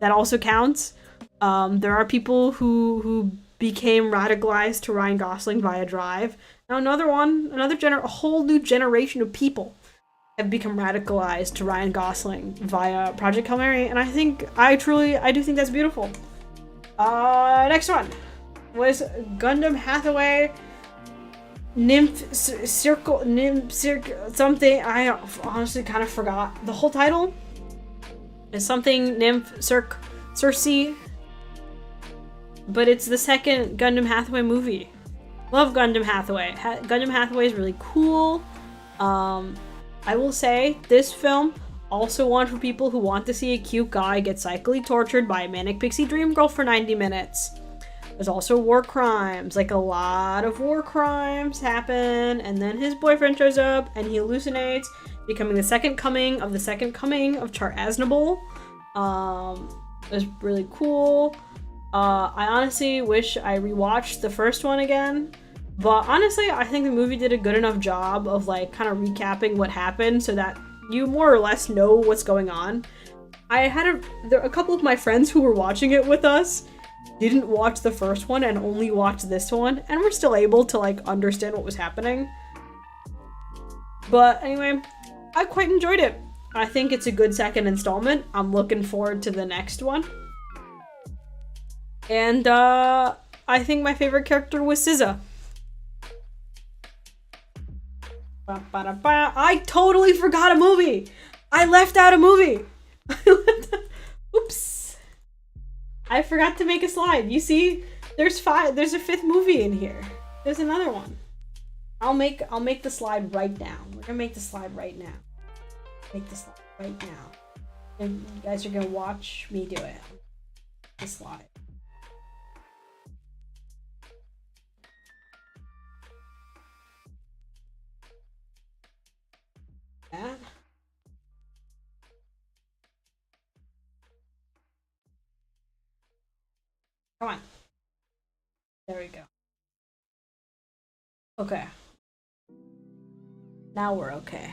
That also counts. There are people who became radicalized to Ryan Gosling via Drive. Now a whole new generation of people have become radicalized to Ryan Gosling via Project Hail Mary, and I do think that's beautiful. Next one was Gundam Hathaway Circle something. I honestly kind of forgot the whole title. It's something Nymph Circe, but it's the second Gundam Hathaway movie. Love Gundam Hathaway. Gundam Hathaway is really cool. I will say this film also one for people who want to see a cute guy get psychically tortured by a manic pixie dream girl for 90 minutes. There's also war crimes. A lot of war crimes happen, and then his boyfriend shows up and he hallucinates, becoming the second coming of Char Aznable. It was really cool. I honestly wish I rewatched the first one again, but honestly, I think the movie did a good enough job of like kind of recapping what happened so that you more or less know what's going on. I had a couple of my friends who were watching it with us didn't watch the first one and only watched this one, and were still able to like understand what was happening. But anyway, I quite enjoyed it. I think it's a good second installment. I'm looking forward to the next one. And I think my favorite character was SZA. I totally forgot a movie. I left out a movie. Oops. I forgot to make a slide. You see, there's a fifth movie in here. There's another one. I'll make the slide right now. We're gonna make the slide right now. Make the slide right now. And you guys are gonna watch me do it. The slide. That. Come on. There we go. Okay. Now we're okay.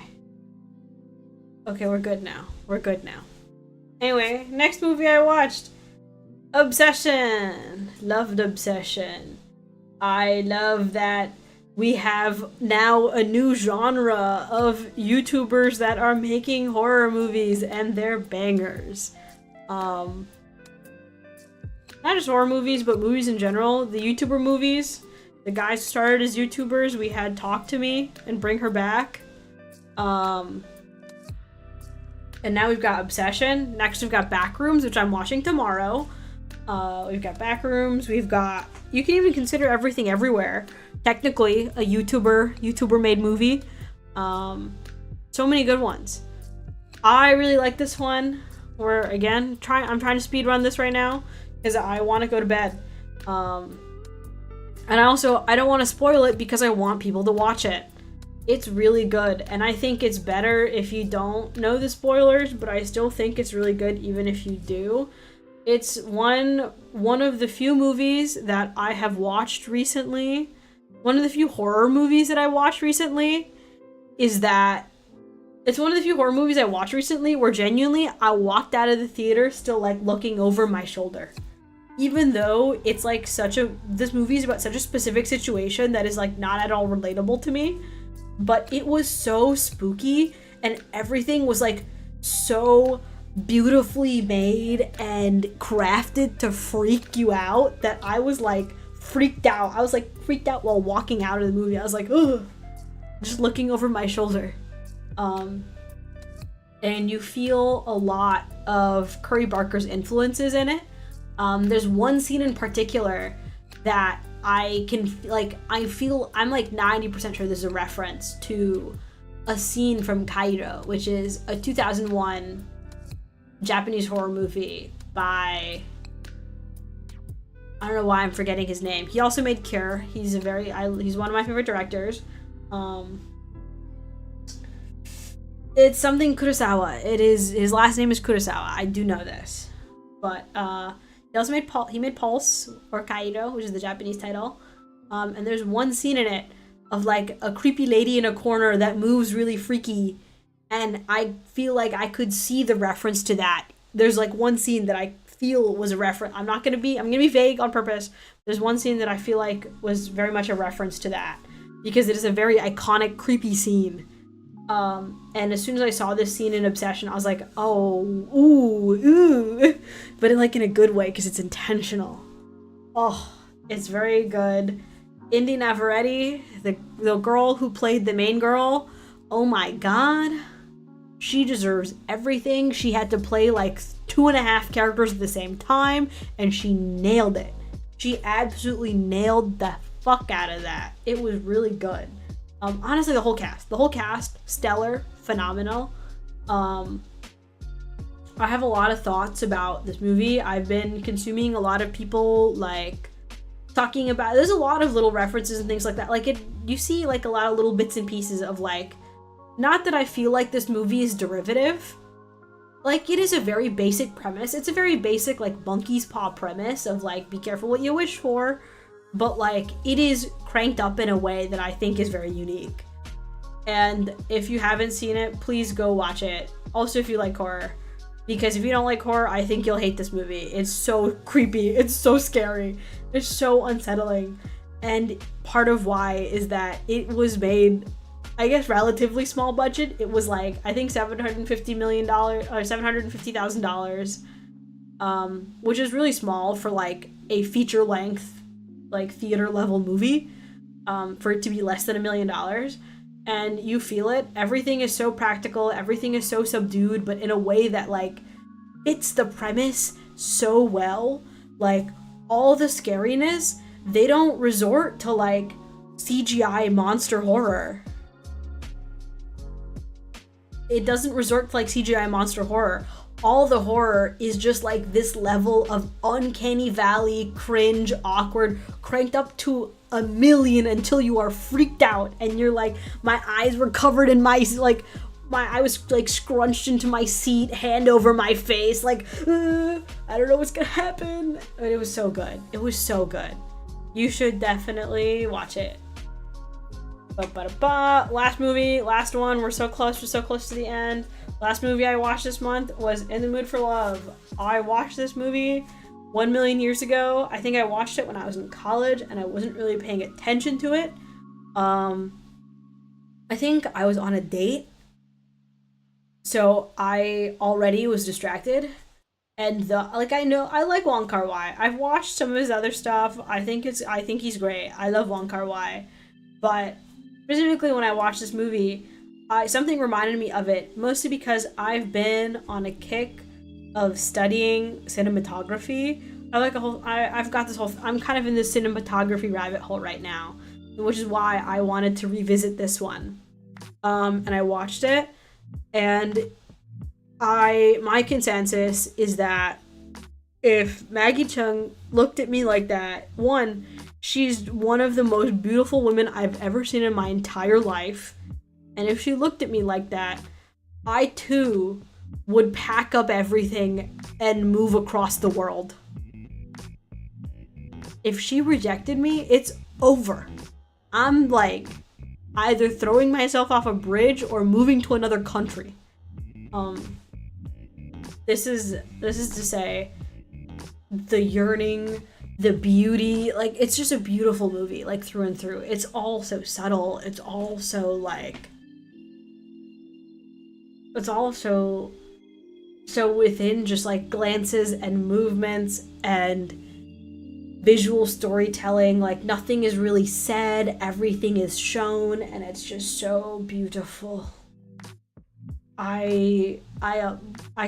Okay, we're good now. We're good now. Anyway, next movie I watched. Obsession. Loved Obsession. I love that we have now a new genre of YouTubers that are making horror movies, and they're bangers. Not just horror movies, but movies in general. The YouTuber movies. The guys who started as YouTubers, we had Talk to Me and Bring Her Back. And now we've got Obsession. Next we've got Backrooms, which I'm watching tomorrow. We've got Backrooms. We've got... You can even consider Everything Everywhere. Technically, a YouTuber made movie. So many good ones. I really like this one. We're, again, I'm trying to speed run this right now because I want to go to bed. And I don't want to spoil it because I want people to watch it. It's really good, and I think it's better if you don't know the spoilers, but I still think it's really good even if you do. It's one of the few movies that I have watched recently. One of the few horror movies that I watched recently is that it's one of the few horror movies I watched recently where genuinely I walked out of the theater still like looking over my shoulder. Even though it's like this movie is about such a specific situation that is like not at all relatable to me, but it was so spooky and everything was like so beautifully made and crafted to freak you out that I was like freaked out. I was like freaked out while walking out of the movie. I was like, ugh, just looking over my shoulder. And you feel a lot of Curry Barker's influences in it. There's one scene in particular that I'm like 90% sure this is a reference to a scene from Kairo, which is a 2001 Japanese horror movie by, I don't know why I'm forgetting his name. He also made Cure. He's one of my favorite directors. It's something Kurosawa. His last name is Kurosawa. I do know this, but he also made Pulse, or Kairo, which is the Japanese title. And there's one scene in it of like a creepy lady in a corner that moves really freaky, and I feel like I could see the reference to that. There's like one scene that I feel was a reference. I'm gonna be vague on purpose. There's one scene that I feel like was very much a reference to that because it is a very iconic creepy scene. And as soon as I saw this scene in Obsession, I was like, oh, ooh, but in a good way because it's intentional. Oh, it's very good. Indy Navarrete, the girl who played the main girl, oh my god, she deserves everything. She had to play like 2.5 characters at the same time, and she nailed it. She absolutely nailed the fuck out of that. It was really good. Honestly, the whole cast, stellar, phenomenal. I have a lot of thoughts about this movie. I've been consuming a lot of people like talking about, there's a lot of little references and things like that. Like you see like a lot of little bits and pieces of like not that I feel like this movie is derivative. Like, it is a very basic premise. It's a very basic, like, monkey's paw premise of, like, be careful what you wish for. But, like, it is cranked up in a way that I think is very unique. And if you haven't seen it, please go watch it. Also, if you like horror. Because if you don't like horror, I think you'll hate this movie. It's so creepy. It's so scary. It's so unsettling. And part of why is that it was made, I guess, relatively small budget. It was like, I think $750 million or $750,000, which is really small for like a feature length, like theater level movie, for it to be less than $1 million. And you feel it. Everything is so practical. Everything is so subdued, but in a way that like fits the premise so well. Like all the scariness, they don't resort to like CGI monster horror. It doesn't resort to like CGI monster horror. All the horror is just like this level of uncanny valley, cringe, awkward, cranked up to 1,000,000 until you are freaked out and you're like, my eyes were covered in I was like scrunched into my seat, hand over my face, like, I don't know what's gonna happen. And it was so good. It was so good. You should definitely watch it. Last movie, last one. We're so close to the end. Last movie I watched this month was In the Mood for Love. I watched this movie 1,000,000 years ago. I think I watched it when I was in college and I wasn't really paying attention to it. I think I was on a date, so I already was distracted. And I know I like Wong Kar-wai. I've watched some of his other stuff. I think he's great. I love Wong Kar-wai. But specifically when I watched this movie, something reminded me of it, mostly because I've been on a kick of studying cinematography. I'm kind of in this cinematography rabbit hole right now, which is why I wanted to revisit this one. And I watched it, and my consensus is that if Maggie Cheung looked at me like that, one, she's one of the most beautiful women I've ever seen in my entire life. And if she looked at me like that, I too would pack up everything and move across the world. If she rejected me, it's over. I'm like either throwing myself off a bridge or moving to another country. This is to say, the yearning, the beauty, like, it's just a beautiful movie, like, through and through. It's all so subtle. It's all so, like, it's all so within just, like, glances and movements and visual storytelling. Like, nothing is really said, everything is shown, and it's just so beautiful. I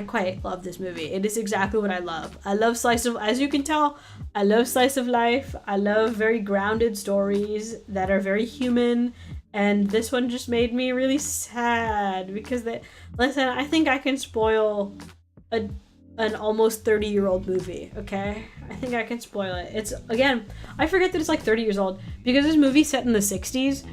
quite love this movie. It is exactly what I love. I love as you can tell, I love slice of life. I love very grounded stories that are very human. And this one just made me really sad because listen, I think I can spoil an almost 30-year-old movie, okay? I think I can spoil it. It's, again, I forget that it's like 30 years old because this movie's set in the 60s.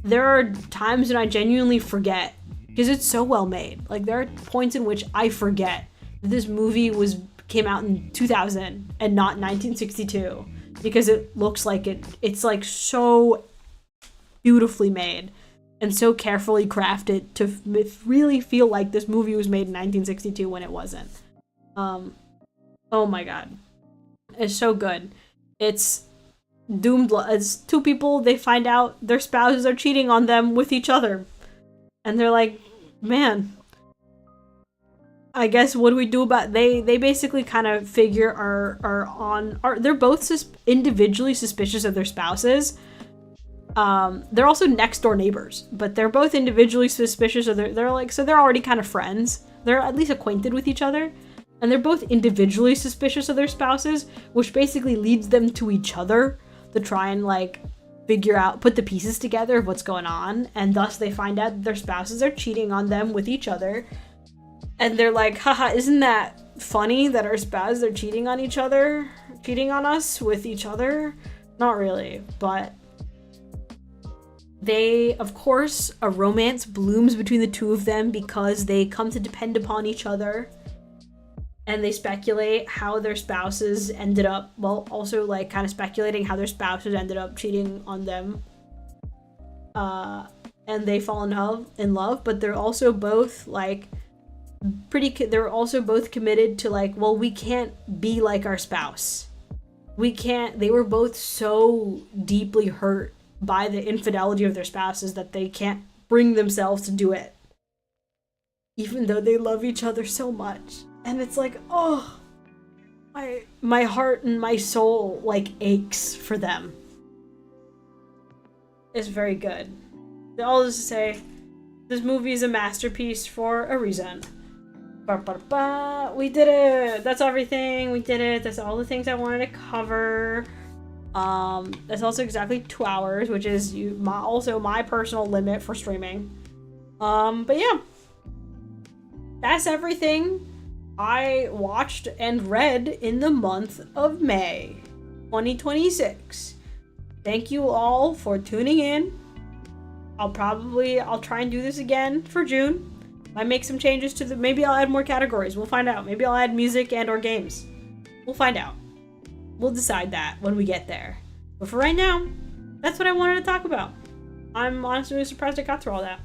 There are times when I genuinely forget because it's so well made. Like, there are points in which I forget that this movie came out in 2000 and not 1962 because it looks like it's like so beautifully made and so carefully crafted to really feel like this movie was made in 1962 when it wasn't. Oh my god. It's so good. It's doomed. It's two people, they find out their spouses are cheating on them with each other. And they're like, man, I guess what do we do about they basically kind of figure they're both individually suspicious of their spouses. They're also next door neighbors, but they're both individually suspicious of they're like, so they're already kind of friends. They're at least acquainted with each other, and they're both individually suspicious of their spouses, which basically leads them to each other to try and like put the pieces together of what's going on, and thus they find out that their spouses are cheating on them with each other, and they're like, haha, isn't that funny that our spouses are cheating on us with each other? Not really, but They, of course, a romance blooms between the two of them because they come to depend upon each other. And they speculate how their spouses ended up, well, also like kind of speculating how their spouses ended up cheating on them. And they fall in love, but they're also both like they're also both committed to like, well, we can't be like our spouse. They were both so deeply hurt by the infidelity of their spouses that they can't bring themselves to do it. Even though they love each other so much. And it's like, oh, my heart and my soul like aches for them. It's very good. All this to say, this movie is a masterpiece for a reason. We did it. That's everything. We did it. That's all the things I wanted to cover. That's also exactly 2 hours, which is also my personal limit for streaming. But yeah, that's everything I watched and read in the month of May 2026. Thank you all for tuning in. I'll try and do this again for June. Might make some changes to maybe I'll add more categories. We'll find out. Maybe I'll add music and or games. We'll find out. We'll decide that when we get there. But for right now, that's what I wanted to talk about. I'm honestly really surprised I got through all that.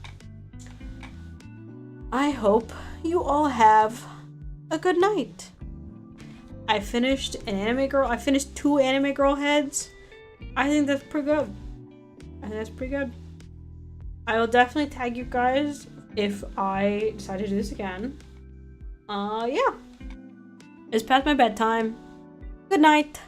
I hope you all have a good night. I finished 2 Anime Girl heads. I think that's pretty good. I will definitely tag you guys if I decide to do this again. Yeah. It's past my bedtime. Good night.